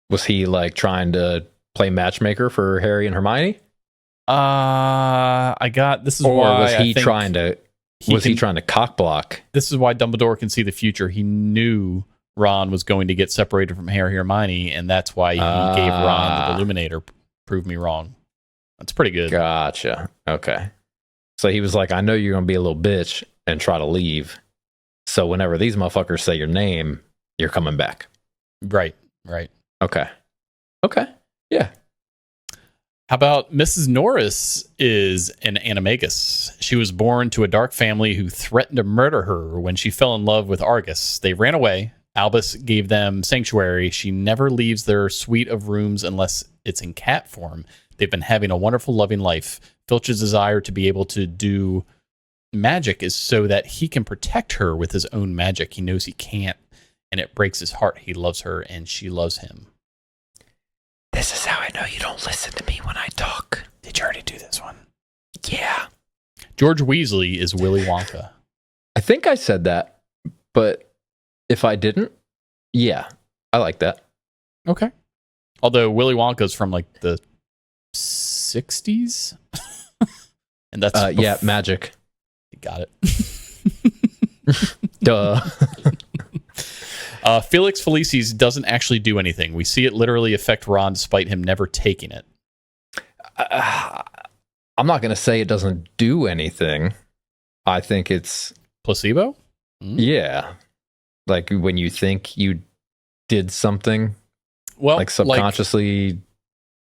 Was he like trying to play matchmaker for Harry and Hermione? I got this is Or why was I he think trying to he trying to cock block? this is why Dumbledore can see the future. He knew Ron was going to get separated from Harry Hermione, and that's why he gave Ron the Illuminator. Prove me wrong. That's pretty good. Gotcha. Okay. So he was like, I know you're gonna be a little bitch and try to leave. So whenever these motherfuckers say your name, you're coming back. Right. Okay. Yeah. How about Mrs. Norris is an animagus? She was born to a dark family who threatened to murder her when she fell in love with Argus. They ran away. Albus gave them sanctuary. She never leaves their suite of rooms unless it's in cat form. They've been having a wonderful, loving life. Filch's desire to be able to do magic is so that he can protect her with his own magic. He knows he can't, and it breaks his heart. He loves her, and she loves him. This is how I know you don't listen to me when I talk. Did you already do this one? Yeah. George Weasley is Willy Wonka. I think I said that, but if I didn't, yeah, I like that. Okay. Although Willy Wonka's from like the 60s. And that's yeah, magic. Got it. Duh. Felix Felicis doesn't actually do anything. We see it literally affect Ron despite him never taking it. I'm not going to say it doesn't do anything. I think it's placebo. Yeah. Like when you think you did something, well, like subconsciously,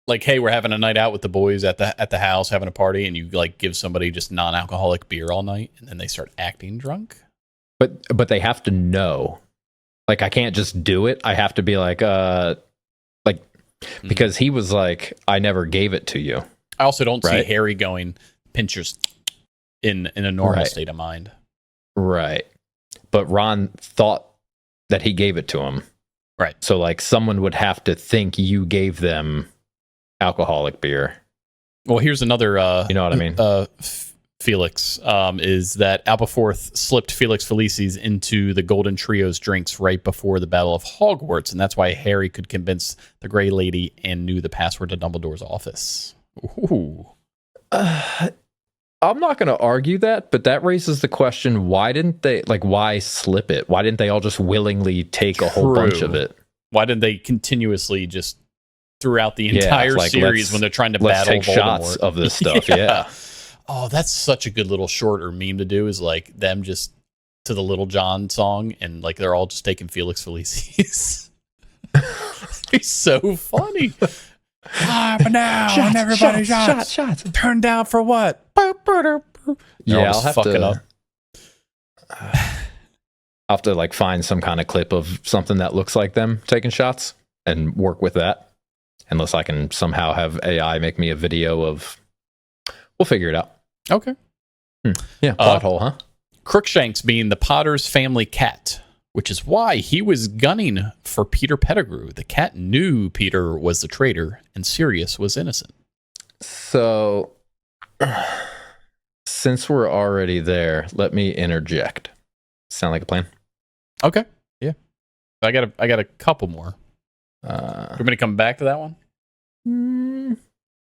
like, hey, we're having a night out with the boys at the house, having a party, and you like give somebody just non-alcoholic beer all night, and then they start acting drunk. But they have to know. Like, I can't just do it. I have to be like, because he was like, I never gave it to you. I also don't see Harry going pinchers in a normal state of mind. Right. But Ron thought that he gave it to him. Right. So like someone would have to think you gave them alcoholic beer. Well, here's another, you know what I mean? Felix, is that Aberforth slipped Felix Felicis into the Golden Trio's drinks right before the Battle of Hogwarts, and that's why Harry could convince the Grey Lady and knew the password to Dumbledore's office. Ooh. I'm not going to argue that, but that raises the question, why didn't they, like, why slip it? Why didn't they all just willingly take a whole bunch of it? Why didn't they continuously just throughout the entire series when they're trying to battle take Voldemort? Shots of this stuff, yeah. Oh, that's such a good little short or meme to do, is like them just to the Little John song, and like they're all just taking Felix Felicis. It's so funny. But now, shots, and everybody shots. Turn down for what? Yeah, I'll have fucking to. up. I'll have to like find some kind of clip of something that looks like them taking shots and work with that. Unless I can somehow have AI make me a video of. We'll figure it out. Okay. Yeah, plot hole, huh? Crookshanks being the Potter's family cat, which is why he was gunning for Peter Pettigrew. The cat knew Peter was the traitor and Sirius was innocent. So, since we're already there, let me interject. Sound like a plan? Okay. Yeah. I got a couple more. You want me to come back to that one?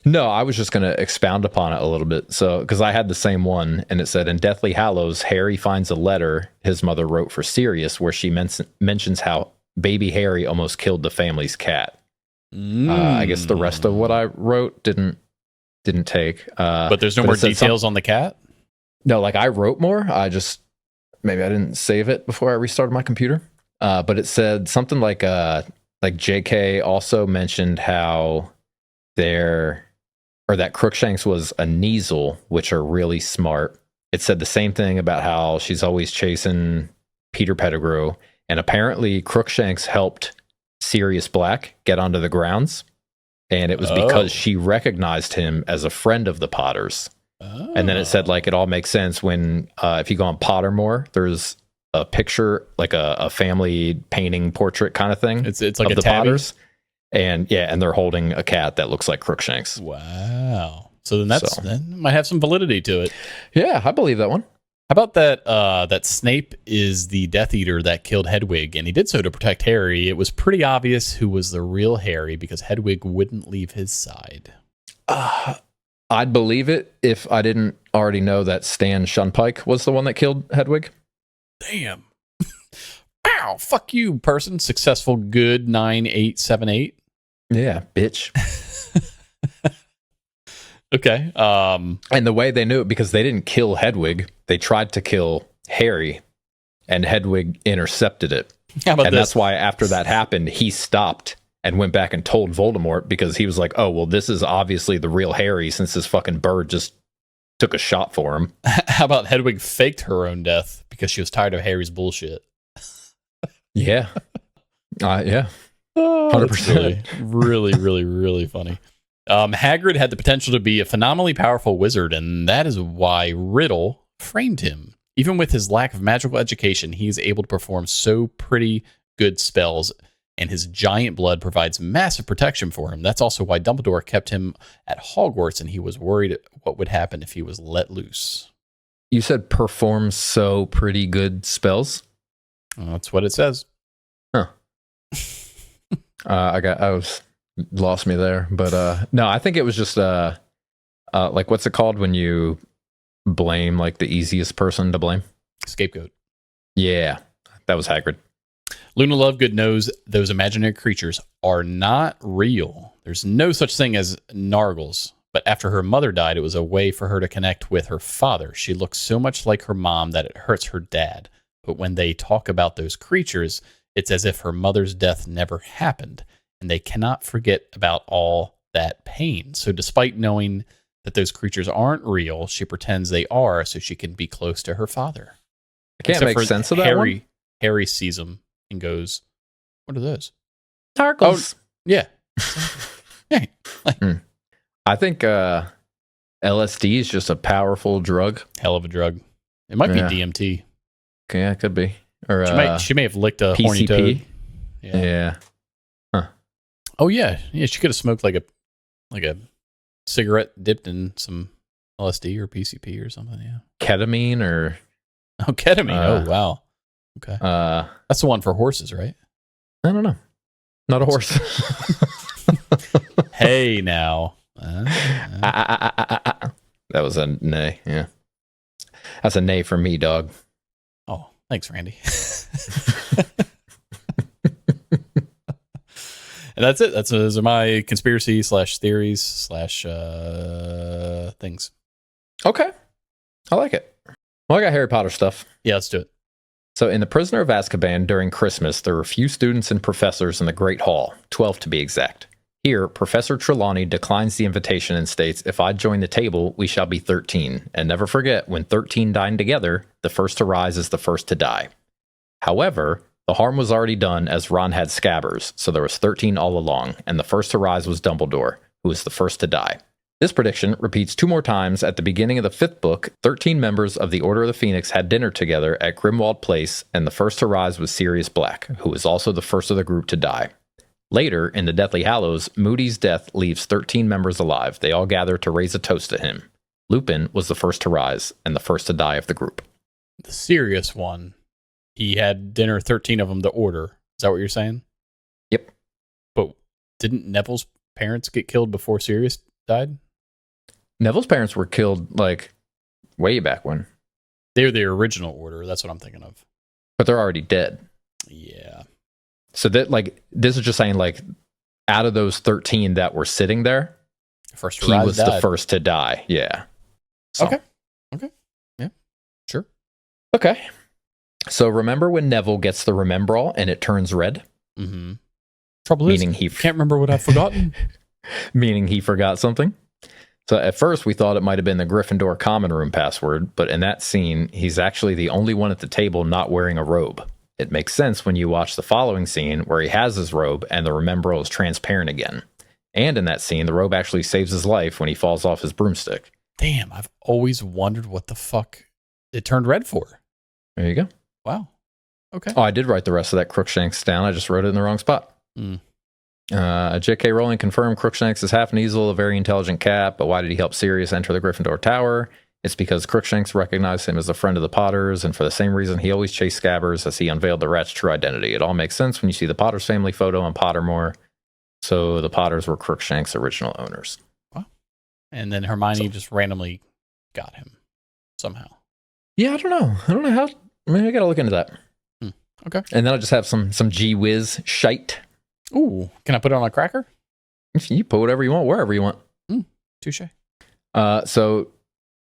No, I was just going to expound upon it a little bit. So, because I had the same one, and it said, in Deathly Hallows, Harry finds a letter his mother wrote for Sirius where she mentions how baby Harry almost killed the family's cat. I guess the rest of what I wrote didn't take. But there's no more details on the cat? No, like I wrote more. Maybe I didn't save it before I restarted my computer. But it said something like JK also mentioned how that Crookshanks was a Kneasel, which are really smart. It said the same thing about how she's always chasing Peter Pettigrew, and apparently Crookshanks helped Sirius Black get onto the grounds, and it was because she recognized him as a friend of the Potters. And then it said like it all makes sense when if you go on Pottermore, there's a picture, like a family painting portrait kind of thing. It's like of a the Potters. And they're holding a cat that looks like Crookshanks. Wow. So then then might have some validity to it. Yeah, I believe that one. How about that Snape is the Death Eater that killed Hedwig, and he did so to protect Harry. It was pretty obvious who was the real Harry because Hedwig wouldn't leave his side. I'd believe it if I didn't already know that Stan Shunpike was the one that killed Hedwig. Damn. Ow, fuck you, person. Successful good 9878. Yeah, bitch. Okay. And the way they knew it, because they didn't kill Hedwig, they tried to kill Harry, and Hedwig intercepted it. How about and this? That's why after that happened, he stopped and went back and told Voldemort, because he was like, oh, well, this is obviously the real Harry, since this fucking bird just took a shot for him. How about Hedwig faked her own death because she was tired of Harry's bullshit? Yeah. Yeah. 100%. Really, really, really funny. Hagrid had the potential to be a phenomenally powerful wizard, and that is why Riddle framed him. Even with his lack of magical education, he is able to perform so pretty good spells, and his giant blood provides massive protection for him. That's also why Dumbledore kept him at Hogwarts, and he was worried what would happen if he was let loose. You said performs so pretty good spells? That's what it says. Huh. Lost me there, but no, I think it was just like, what's it called when you blame like the easiest person to blame? Scapegoat. Yeah, that was Hagrid. Luna Lovegood knows those imaginary creatures are not real. There's no such thing as Nargles. But after her mother died, it was a way for her to connect with her father. She looks so much like her mom that it hurts her dad. But when they talk about those creatures, it's as if her mother's death never happened, and they cannot forget about all that pain. So despite knowing that those creatures aren't real, she pretends they are so she can be close to her father. I can't make sense of that one. Harry sees them and goes, what are those? Nargles. Oh, yeah. Yeah. I think LSD is just a powerful drug. Hell of a drug. It might be DMT. Yeah, it could be. Or she may have licked a PCP. horny toad. Yeah. Huh. Oh yeah. Yeah, she could have smoked like a cigarette dipped in some LSD or PCP or something, yeah. Ketamine or ketamine. Oh wow. Okay. That's the one for horses, right? I don't know. Not a horse. Hey now. That was a nay, yeah. That's a nay for me, dog. Oh, thanks, Randy. And that's it. Those are my conspiracy / theories / things. Okay. I like it. Well, I got Harry Potter stuff. Yeah, let's do it. So in The Prisoner of Azkaban during Christmas, there were few students and professors in the Great Hall, 12 to be exact. Here, Professor Trelawney declines the invitation and states, if I join the table, we shall be 13. And never forget, when 13 dine together, the first to rise is the first to die. However, the harm was already done as Ron had scabbers, so there was 13 all along, and the first to rise was Dumbledore, who was the first to die. This prediction repeats 2 more times at the beginning of the 5th book. 13 members of the Order of the Phoenix had dinner together at Grimwald Place, and the first to rise was Sirius Black, who was also the first of the group to die. Later, in the Deathly Hallows, Moody's death leaves 13 members alive. They all gather to raise a toast to him. Lupin was the first to rise, and the first to die of the group. The serious one, he had dinner, 13 of them, the Order. Is that what you're saying? Yep. But didn't Neville's parents get killed before Sirius died? Neville's parents were killed, like, way back when. They're the original Order. That's what I'm thinking of. But they're already dead. Yeah. So that, like, this is just saying, like, out of those 13 that were sitting there, first he was the first to die. Yeah. So. Okay. Yeah. Sure. Okay. So remember when Neville gets the Remembrall and it turns red? Mm-hmm. Trouble meaning is, he can't remember what I've forgotten. Meaning he forgot something. So at first we thought it might have been the Gryffindor common room password, but in that scene, he's actually the only one at the table not wearing a robe. It makes sense when you watch the following scene where he has his robe and the Remembrall is transparent again. And in that scene, the robe actually saves his life when he falls off his broomstick. Damn, I've always wondered what the fuck it turned red for. There you go. Wow. Okay. Oh, I did write the rest of that Crookshanks down. I just wrote it in the wrong spot. J.K. Rowling confirmed Crookshanks is half an easel, a very intelligent cat, but why did he help Sirius enter the Gryffindor Tower? It's because Crookshanks recognized him as a friend of the Potters, and for the same reason he always chased Scabbers as he unveiled the rat's true identity. It all makes sense when you see the Potters family photo on Pottermore. So the Potters were Crookshanks' original owners. Wow. And then Hermione just randomly got him somehow. Yeah, I don't know how. Maybe I gotta look into that. Okay. And then I'll just have some gee whiz shite. Ooh, can I put it on a cracker? You put whatever you want, wherever you want. Touche. So,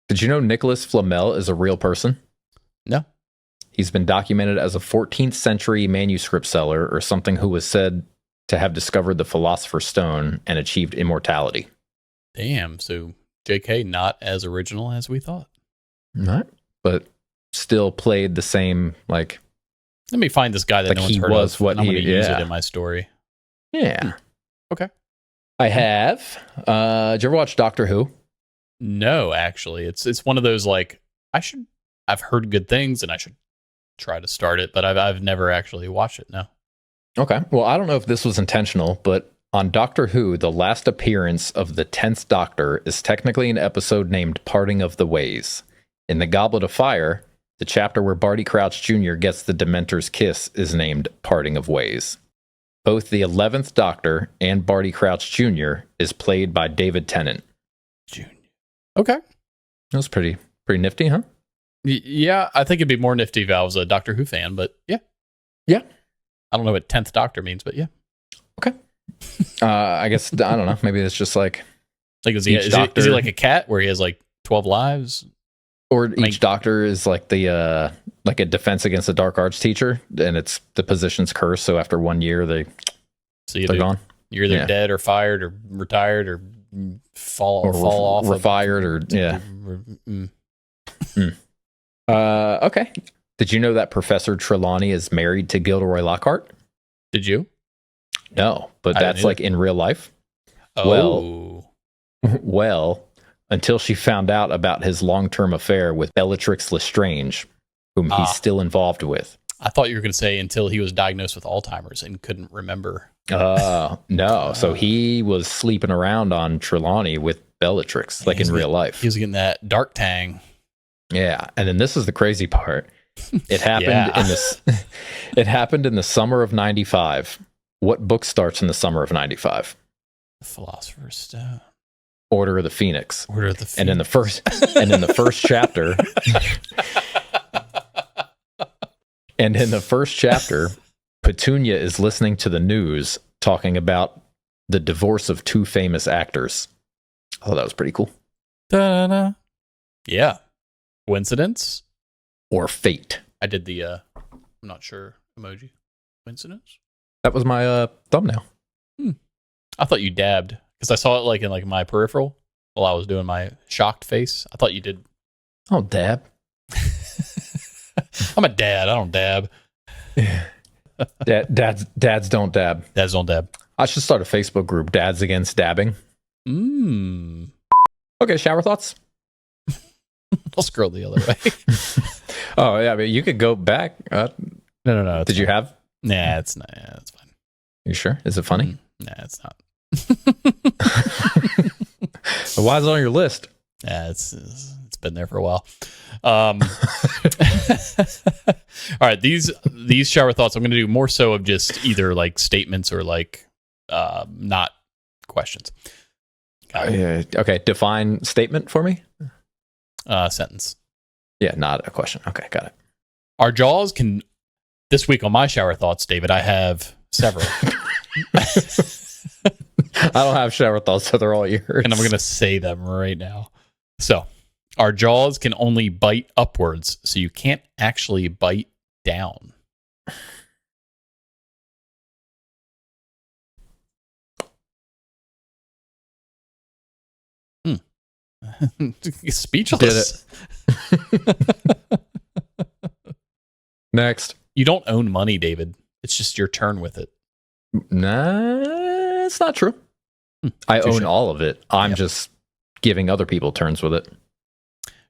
did you know Nicholas Flamel is a real person? No. He's been documented as a 14th century manuscript seller or something who was said to have discovered the Philosopher's Stone and achieved immortality. Damn. So JK not as original as we thought. Not, but still played the same, like... Let me find this guy that Like no one's he heard was of, what and I'm he- going to use yeah. it in my story. Yeah. Okay. I have. Did you ever watch Doctor Who? No, actually. It's one of those, like, I've heard good things, and I should try to start it, but I've never actually watched it, no. Okay. Well, I don't know if this was intentional, but on Doctor Who, the last appearance of the 10th Doctor is technically an episode named Parting of the Ways. In The Goblet of Fire, the chapter where Barty Crouch Jr. gets the Dementor's kiss is named Parting of Ways. Both the 11th Doctor and Barty Crouch Jr. is played by David Tennant. Junior. Okay. That was pretty nifty, huh? Yeah, I think it'd be more nifty if I was a Doctor Who fan, but yeah. Yeah. I don't know what 10th Doctor means, but yeah. Okay. I guess, I don't know. Maybe it's just like... Like, is Each he Doctor- like a cat where he has like 12 lives? Or each doctor is like the like a defense against the dark arts teacher, and it's the position's cursed. So after 1 year, they're gone. You're either Yeah. dead or fired or retired or fall off. Refired or yeah. Mm. Okay. Did you know that Professor Trelawney is married to Gilderoy Lockhart? Did you? No, but I didn't that's like in real life. Oh. Well, until she found out about his long-term affair with Bellatrix Lestrange, whom he's still involved with. I thought you were going to say until he was diagnosed with Alzheimer's and couldn't remember. No. So he was sleeping around on Trelawney with Bellatrix, like in real life. He was getting that dark tang. Yeah, and then this is the crazy part. It happened in this. It happened in the summer of '95. What book starts in the summer of '95? The Philosopher's Stone. Order of the Phoenix. Order of the Phoenix. And in the first chapter, Petunia is listening to the news talking about the divorce of two famous actors. Oh, that was pretty cool. Da-da-da. Yeah. Coincidence? Or fate. I did the I'm not sure emoji. Coincidence? That was my thumbnail. I thought you dabbed because I saw it like in like my peripheral while I was doing my shocked face. I thought you did. Oh, dab. I'm a dad. I don't dab. Dads don't dab. Dads don't dab. I should start a Facebook group, Dads Against Dabbing. Okay, shower thoughts? I'll scroll the other way. Oh, yeah, but you could go back. No. Did you have? Nah, it's not. Yeah, it's fine. You sure? Is it funny? Nah, it's not. Why is it on your list? Yeah, it's been there for a while. All right, these shower thoughts I'm going to do more so of just either like statements or like not questions. Okay, define statement for me. Sentence. Yeah, not a question. Okay, got it. Our jaws can. This week on my shower thoughts, David, I have several. I don't have shower thoughts, so they're all yours. And I'm going to say them right now. So, our jaws can only bite upwards, so you can't actually bite down. Speechless. Did it. Next. You don't own money, David. It's just your turn with it. Nah, it's not true. I own all of it. I'm just giving other people turns with it.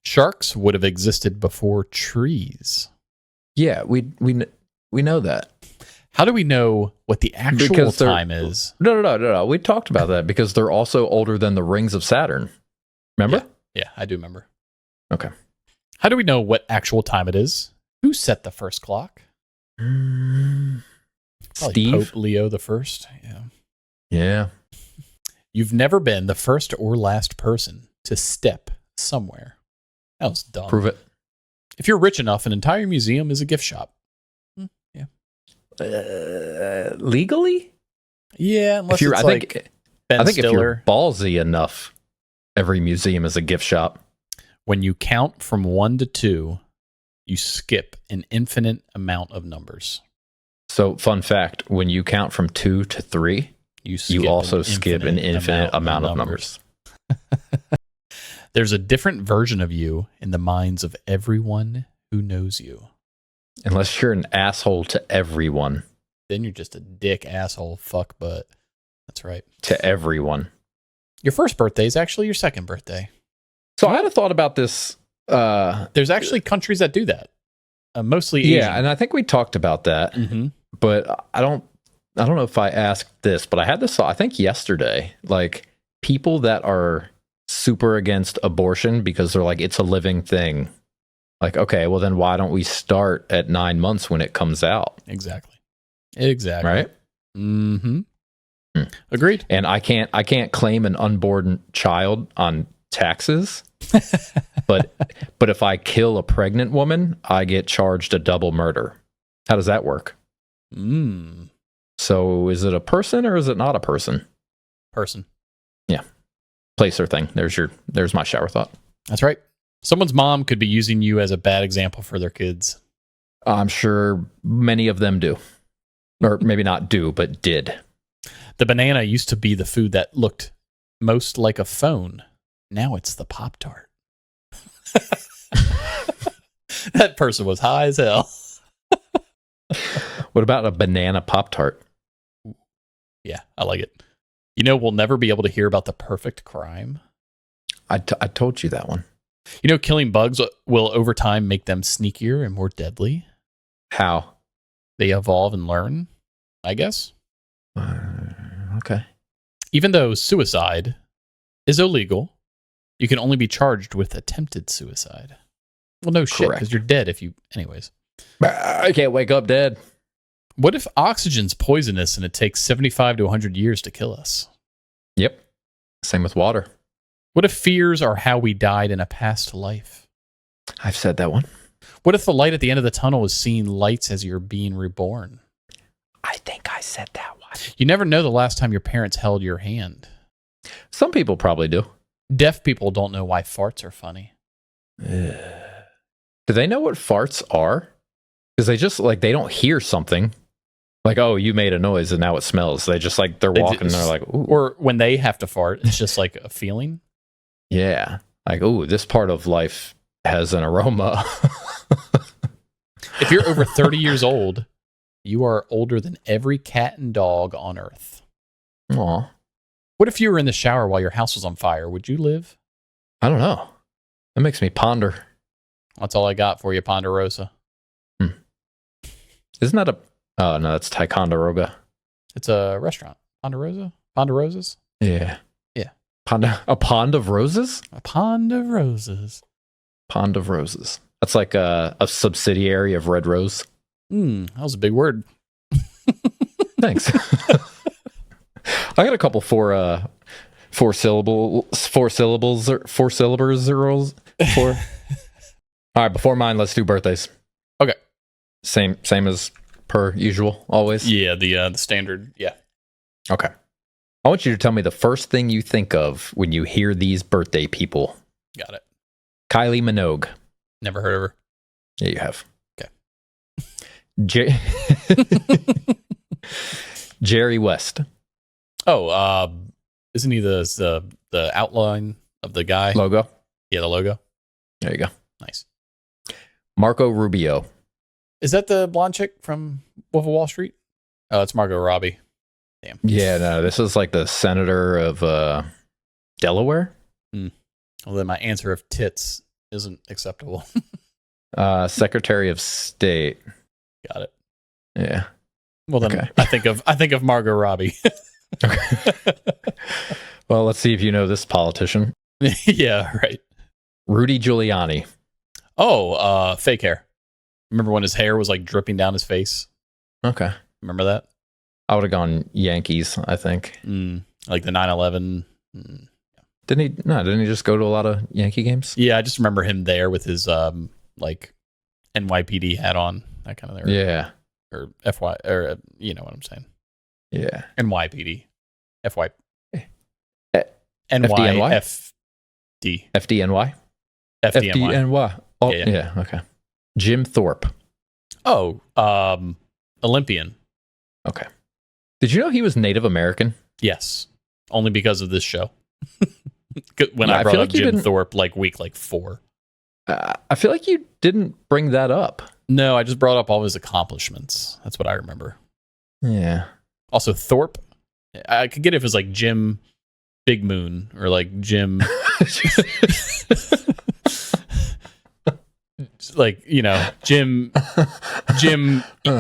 Sharks would have existed before trees. Yeah, we know that. How do we know what the actual time is? No. We talked about that because they're also older than the rings of Saturn. Remember? Yeah, I do remember. Okay. How do we know what actual time it is? Who set the first clock? Probably Steve? Pope Leo the First. Yeah. Yeah. You've never been the first or last person to step somewhere. That was dumb. Prove it. If you're rich enough, an entire museum is a gift shop. Yeah. Legally? Yeah, unless If you're, it's I think, like Ben I think if Stiller. you're ballsy enough, every museum is a gift shop. When you count from 1 to 2, you skip an infinite amount of numbers. So, fun fact, when you count from 2 to 3, you also skip an infinite amount of numbers. There's a different version of you in the minds of everyone who knows you. Unless you're an asshole to everyone. Then you're just a dick, asshole, fuck butt. That's right. To everyone. Your first birthday is actually your second birthday. So I had a thought about this. There's actually countries that do that. Mostly Asian. Yeah, and I think we talked about that. Mm-hmm. But I don't know if I asked this, but I had this thought, I think yesterday, like people that are super against abortion because they're like, it's a living thing. Like, okay, well then why don't we start at 9 months when it comes out? Exactly. Right? Mm-hmm. Agreed. And I can't claim an unborn child on taxes. but if I kill a pregnant woman, I get charged a double murder. How does that work? So is it a person or is it not a person? Person. Yeah. Placer thing. There's my shower thought. That's right. Someone's mom could be using you as a bad example for their kids. I'm sure many of them do. Or maybe not do, but did. The banana used to be the food that looked most like a phone. Now it's the Pop-Tart. That person was high as hell. What about a banana Pop-Tart? Yeah, I like it. You know, we'll never be able to hear about the perfect crime. I told you that one. You know, killing bugs will over time make them sneakier and more deadly. How? They evolve and learn, I guess. Okay. Even though suicide is illegal, you can only be charged with attempted suicide. Well, no shit, because you're dead if you... Anyways. I can't wake up dead. What if oxygen's poisonous and it takes 75 to 100 years to kill us? Yep. Same with water. What if fears are how we died in a past life? I've said that one. What if the light at the end of the tunnel is seeing lights as you're being reborn? I think I said that one. You never know the last time your parents held your hand. Some people probably do. Deaf people don't know why farts are funny. Do they know what farts are? Because they just, like, they don't hear something. Like, oh, you made a noise and now it smells. They just, like, they're walking and they're like, ooh. Or when they have to fart, it's just like a feeling. Yeah. Like, ooh, this part of life has an aroma. If you're over 30 years old, you are older than every cat and dog on Earth. Aw. What if you were in the shower while your house was on fire? Would you live? I don't know. That makes me ponder. That's all I got for you, Ponderosa. Isn't that a... Oh, no, that's Ticonderoga. It's a restaurant. Ponderosa? Ponderosas? Yeah. Yeah. A pond of roses? A pond of roses. Pond of roses. That's like a subsidiary of Red Rose. That was a big word. Thanks. I got a couple four syllables. All right, before mine, let's do birthdays. Okay. Same as per usual, always? Yeah, the standard, yeah. Okay. I want you to tell me the first thing you think of when you hear these birthday people. Got it. Kylie Minogue. Never heard of her. Yeah, you have. Okay. Jerry West. Oh, isn't he the outline of the guy? Logo? Yeah, the logo. There you go. Nice. Marco Rubio. Is that the blonde chick from Wolf of Wall Street? Oh, it's Margot Robbie. Damn. Yeah, no, this is like the senator of Delaware. Well, then my answer of tits isn't acceptable. Secretary of State. Got it. Yeah. Well, then Okay. I think of Margot Robbie. Okay. Well, let's see if you know this politician. Yeah, right. Rudy Giuliani. Oh, fake hair. Remember when his hair was like dripping down his face? Okay. Remember that? I would have gone Yankees, I think. like the 9/11. Didn't he just go to a lot of Yankee games? Yeah, I just remember him there with his like NYPD hat on, that kind of there. Yeah. Or FY, or you know what I'm saying. Yeah. NYPD. FY. Eh, NYFD. FDNY? FDNY. FDNY. Oh, Yeah. yeah. Okay. Jim Thorpe. Oh, Olympian. Okay. Did you know he was Native American? Yes. Only because of this show. When Yeah, I I brought feel up like you Jim didn't- Thorpe week 4. I feel like you didn't bring that up. No, I just brought up all his accomplishments. That's what I remember. Yeah. Also, Thorpe. I could get it if it was like Jim Big Moon or like Jim. Like, you know, Jim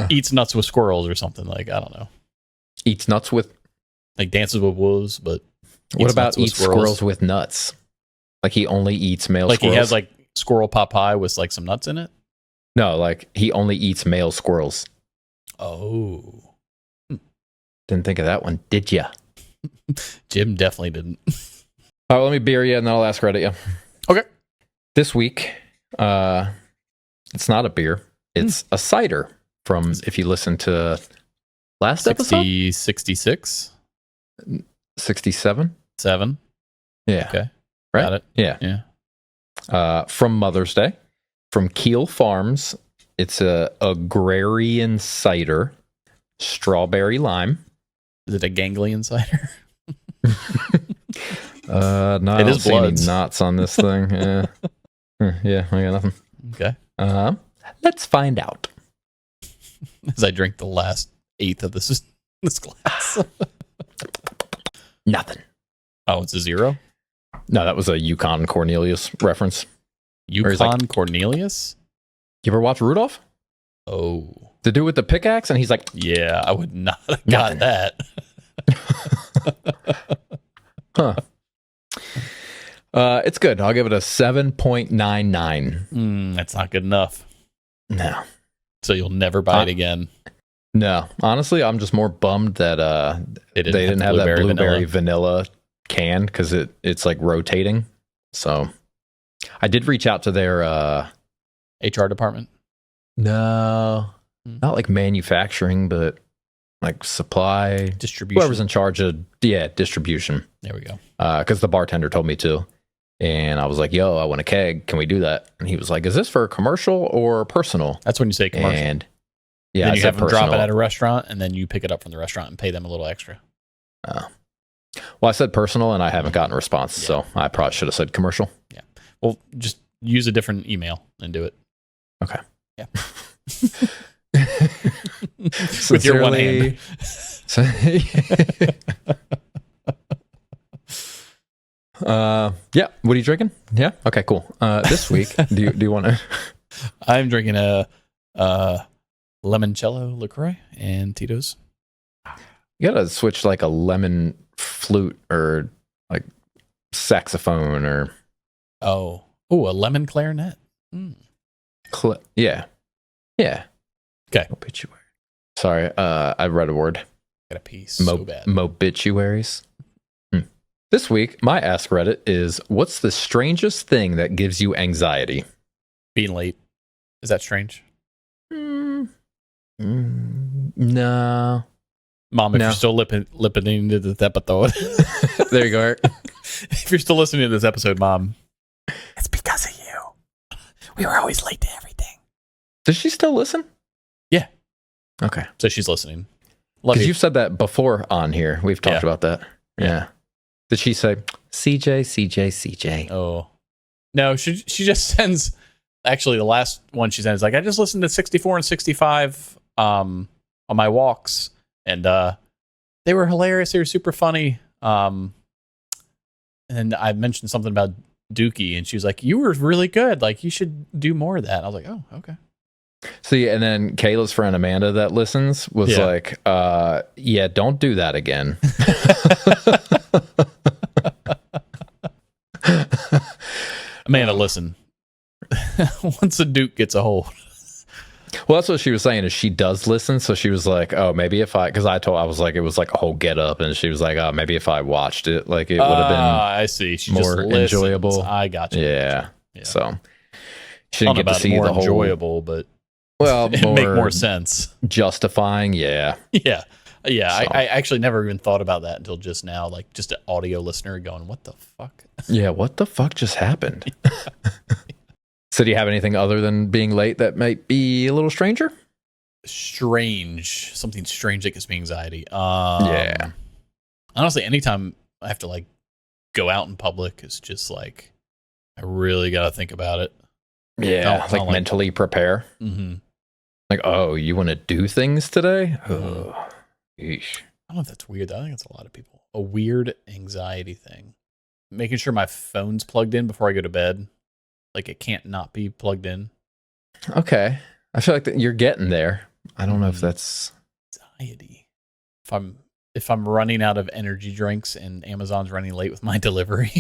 eats nuts with squirrels or something. Like, I don't know. Eats nuts with... Like dances with wolves, but What about nuts with eats squirrels with nuts? Like he only eats male like squirrels? he has like squirrel pot pie with like some nuts in it? No, like he only eats male squirrels. Oh. Didn't think of that one, did ya? Jim definitely didn't. All right, let me beer you and then I'll ask Reddit you. Okay. This week, it's not a beer. It's a cider from, if you listen to last episode? 66? 67? 7? Yeah. Okay. Right? Got it. Yeah. Yeah. From Mother's Day, from Keel Farms. It's a agrarian cider, strawberry lime. Is it a ganglion cider? No, I It don't is see any Bloods. knots on this thing. Yeah. Yeah, I got nothing. Okay. Let's find out. As I drink the last eighth of this glass. Nothing. Oh, it's a 0? No, that was a Yukon Cornelius reference. Or he's Yukon like- Cornelius? You ever watch Rudolph? Oh. The dude with the pickaxe, and he's like, Yeah, I would not have got Nothing. that. huh. It's good. I'll give it a 7.99. That's not good enough. No. So you'll never buy it again. No. Honestly, I'm just more bummed that they didn't have that blueberry vanilla can because it's like rotating. So I did reach out to their HR department? no, not like manufacturing, but like supply, Distribution. whoever's in charge of distribution. There we go. Because the bartender told me to. And I was like, yo, I want a keg. Can we do that? And he was like, is this for commercial or personal? That's when you say commercial. And yeah, then I you said have them drop it personal. at a restaurant, and then you pick it up from the restaurant and pay them a little extra. Well, I said personal, and I haven't gotten a response, so I probably should have said commercial. Yeah. Well, just use a different email and do it. Okay. Yeah. With your one hand. Yeah. What are you drinking? Yeah. Okay. Cool. This week, do you want to? I'm drinking a limoncello LaCroix and Tito's. You gotta switch like a lemon flute or like saxophone or Oh, a lemon clarinet. yeah. Okay. Obituary. Sorry. I read a word. Got a piece so bad. Mobituaries. This week, my Ask Reddit is, what's the strangest thing that gives you anxiety? Being late. Is that strange? No. Mom, if No. you're still listening to this episode, There you go, Eric. if you're still listening to this episode, Mom, it's because of you. We were always late to everything. Does she still listen? Yeah. Okay. So she's listening. Love Because you. you've said that before on here. We've talked about that. Yeah. Did she say, CJ? Oh. No, she just sends, actually the last one she sends, like, I just listened to 64 and 65 on my walks, and they were hilarious. They were super funny. And I mentioned something about Dookie, and she was like, you were really good. Like, you should do more of that. I was like, oh, okay. See, and then Kayla's friend Amanda that listens was like, yeah, don't do that again. Amanda, listen. Once a Duke gets a hold. Well, that's what she was saying is she does listen. So she was like, oh, maybe if because I was like, it was like a whole get up. And she was like, oh, maybe if I watched it, like it would have been I see. She more just listens. enjoyable. I got you. Yeah. Yeah. So she didn't get to see more the whole enjoyable, but well, it make more sense. Justifying. Yeah. Yeah. Yeah. So. I actually never even thought about that until just now. Like just an audio listener going, what the fuck? Yeah. What the fuck just happened? So do you have anything other than being late that might be a little stranger? Something strange that gives me anxiety. Yeah. Honestly, anytime I have to like go out in public, it's just like I really got to think about it. Yeah, like mentally prepare. Mm-hmm. Like, oh, you want to do things today? Mm-hmm. Oh, yeesh. I don't know if that's weird. I think it's a lot of people. A weird anxiety thing. Making sure my phone's plugged in before I go to bed. Like it can't not be plugged in. Okay. I feel like that you're getting there. I don't know if that's anxiety. If I'm running out of energy drinks and Amazon's running late with my delivery,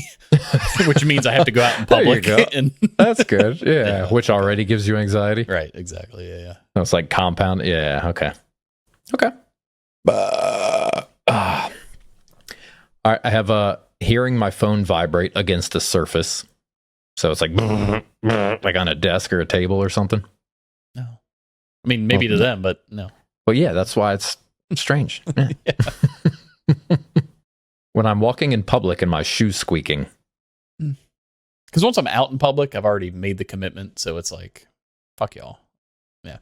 which means I have to go out in public. There you go. And that's good. Yeah. Which already gives you anxiety. Right. Exactly. Yeah. So it's like compound. Yeah. Okay. All right. I have hearing my phone vibrate against a surface. So it's like on a desk or a table or something. No. I mean, maybe to them, but no. Well, yeah, that's why it's strange. Yeah. When I'm walking in public and my shoes squeaking. Because once I'm out in public, I've already made the commitment. So it's like, fuck y'all. Yeah.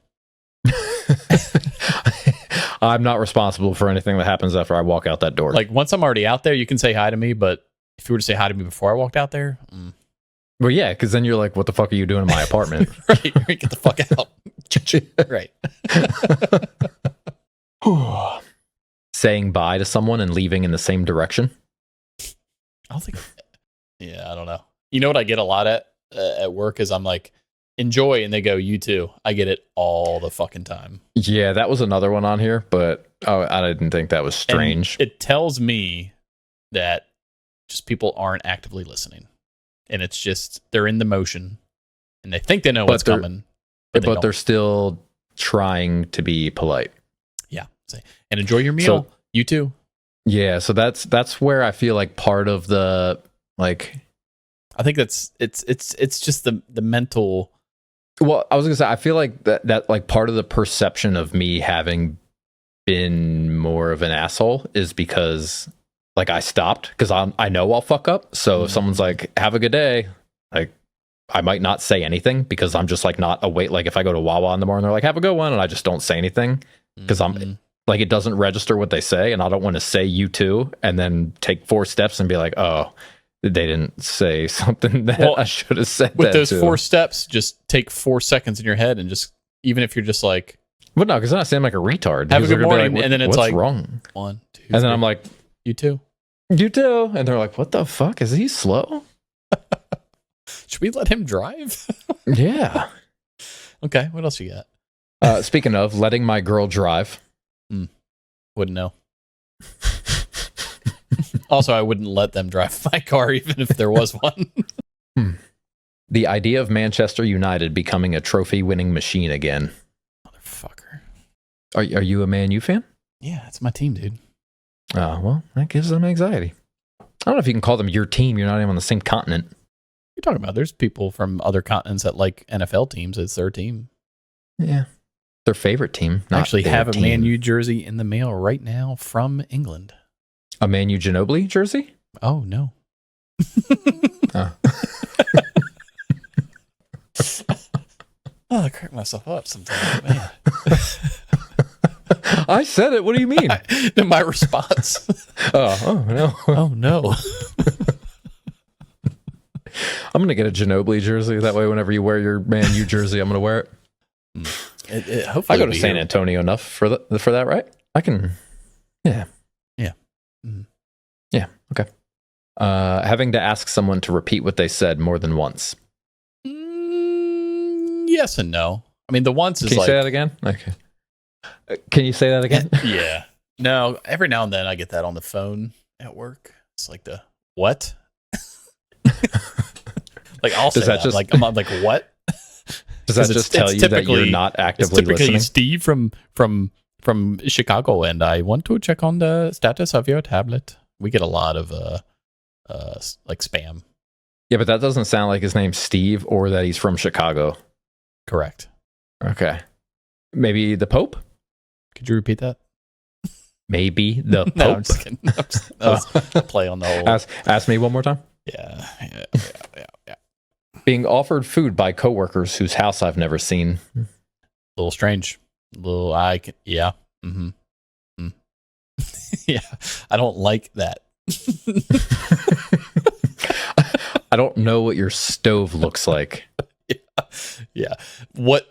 I'm not responsible for anything that happens after I walk out that door. Like once I'm already out there, you can say hi to me. But if you were to say hi to me before I walked out there. Well, yeah, because then you're like, what the fuck are you doing in my apartment? Right. Get the fuck out. Right. Saying bye to someone and leaving in the same direction. I don't think. Yeah, I don't know. You know what I get a lot at work is I'm like, enjoy, and they go, you too. I get it all the fucking time. Yeah, that was another one on here, but I didn't think that was strange. And it tells me that just people aren't actively listening. And it's just, they're in the motion and they think they know what's coming. But they're still trying to be polite. Yeah. And enjoy your meal. So, you too. Yeah. So that's where I feel like part of the, like, I think it's just the mental. Well, I was gonna say, I feel like that like part of the perception of me having been more of an asshole is because like I stopped because I know I'll fuck up. So if someone's like, have a good day, like I might not say anything because I'm just like not awake. Like if I go to Wawa in the morning, they're like, have a good one. And I just don't say anything because I'm like, it doesn't register what they say. And I don't want to say you too. And then take 4 steps and be like, oh, they didn't say something that I should have said. With those too. 4 steps, just take 4 seconds in your head and just, even if you're just like, but no, because then I sound like a retard. Have a good morning. Like, and then it's what's like, wrong? 1, 2, and then I'm like, you too. You too. And they're like, what the fuck? Is he slow? Should we let him drive? Yeah. Okay. What else you got? Speaking of letting my girl drive. Wouldn't know. Also, I wouldn't let them drive my car even if there was one. The idea of Manchester United becoming a trophy-winning machine again. Motherfucker. Are you a Man U fan? Yeah, it's my team, dude. Oh, well, that gives them anxiety. I don't know if you can call them your team. You're not even on the same continent. You're talking about there's people from other continents that like NFL teams. It's their team. Yeah. Their favorite team. I actually have team. A Man U jersey in the mail right now from England. A Man U Ginobili jersey? Oh, no. Oh. I crack myself up sometimes, man. I said it. What do you mean? My response. Oh, no. Oh, no. I'm going to get a Ginobili jersey. That way, whenever you wear your Man U jersey, I'm going to wear it. Hopefully I go to San Antonio enough for that, right? I can. Yeah. Yeah. Mm. Yeah. Okay. Having to ask someone to repeat what they said more than once. Yes and no. I mean, the once is Can you like. say that again? Okay. Can you say that again? Yeah. No, every now and then I get that on the phone at work. It's like the what? Like I'll say that. Like I'm like what? Does that 'Cause just tell you that you're not It's actively typically listening? Steve from Chicago, and I want to check on the status of your tablet. We get a lot of like spam. Yeah, but that doesn't sound like his name's Steve or that he's from Chicago. Correct. Okay. Maybe the Pope? Could you repeat that? Maybe the Pope? No, I'm just kidding. That was a play on the whole. Ask me one more time. Yeah. Being offered food by coworkers whose house I've never seen. A little strange. Yeah. Mm-hmm. Mm. Yeah. I don't like that. I don't know what your stove looks like. Yeah. What?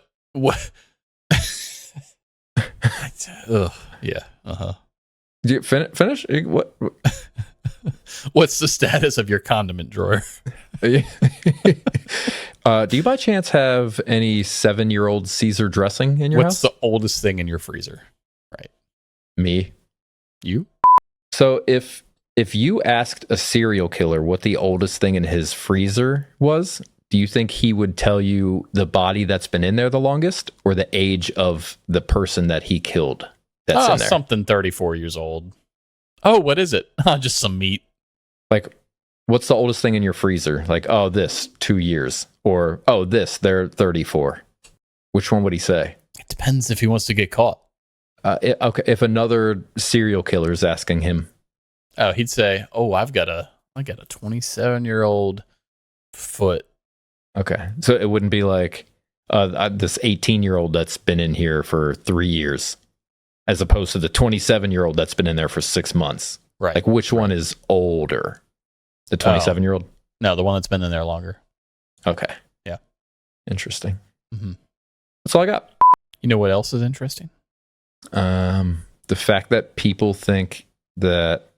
Ugh. Yeah. Uh-huh. Do you finish? What? What's the status of your condiment drawer? Do you by chance have any 7-year-old Caesar dressing in your What's house? the oldest thing in your freezer? Right. Me. You? So if you asked a serial killer what the oldest thing in his freezer was, do you think he would tell you the body that's been in there the longest or the age of the person that he killed that's in there? Something 34 years old. Oh, what is it? Just some meat. Like, what's the oldest thing in your freezer? Like, oh, this, 2 years. Or, oh, this, they're 34. Which one would he say? It depends if he wants to get caught. Okay, if another serial killer is asking him. Oh, he'd say, "Oh, I got a 27-year-old foot." Okay, so it wouldn't be like this 18-year-old that's been in here for 3 years, as opposed to the 27-year-old that's been in there for 6 months. Right. Like, which one is older? The 27-year-old? No, the one that's been in there longer. Okay. Yeah. Interesting. Mm-hmm. That's all I got. You know what else is interesting? The fact that people think that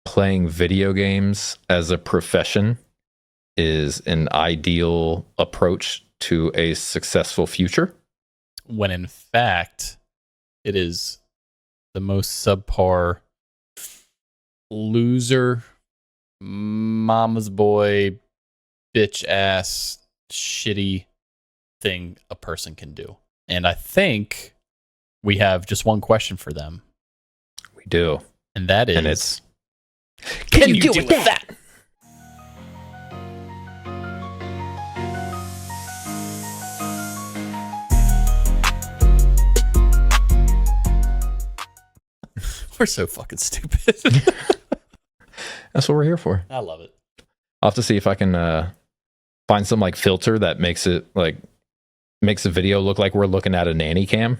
playing video games as a profession is an ideal approach to a successful future. When in fact, it is the most subpar loser, mama's boy, bitch ass, shitty thing a person can do. And I think we have just one question for them. We do. And that is... And it's... Can you deal with that? We're so fucking stupid. That's what we're here for. I love it. I'll have to see if I can find some like filter that makes it like makes the video look like we're looking at a nanny cam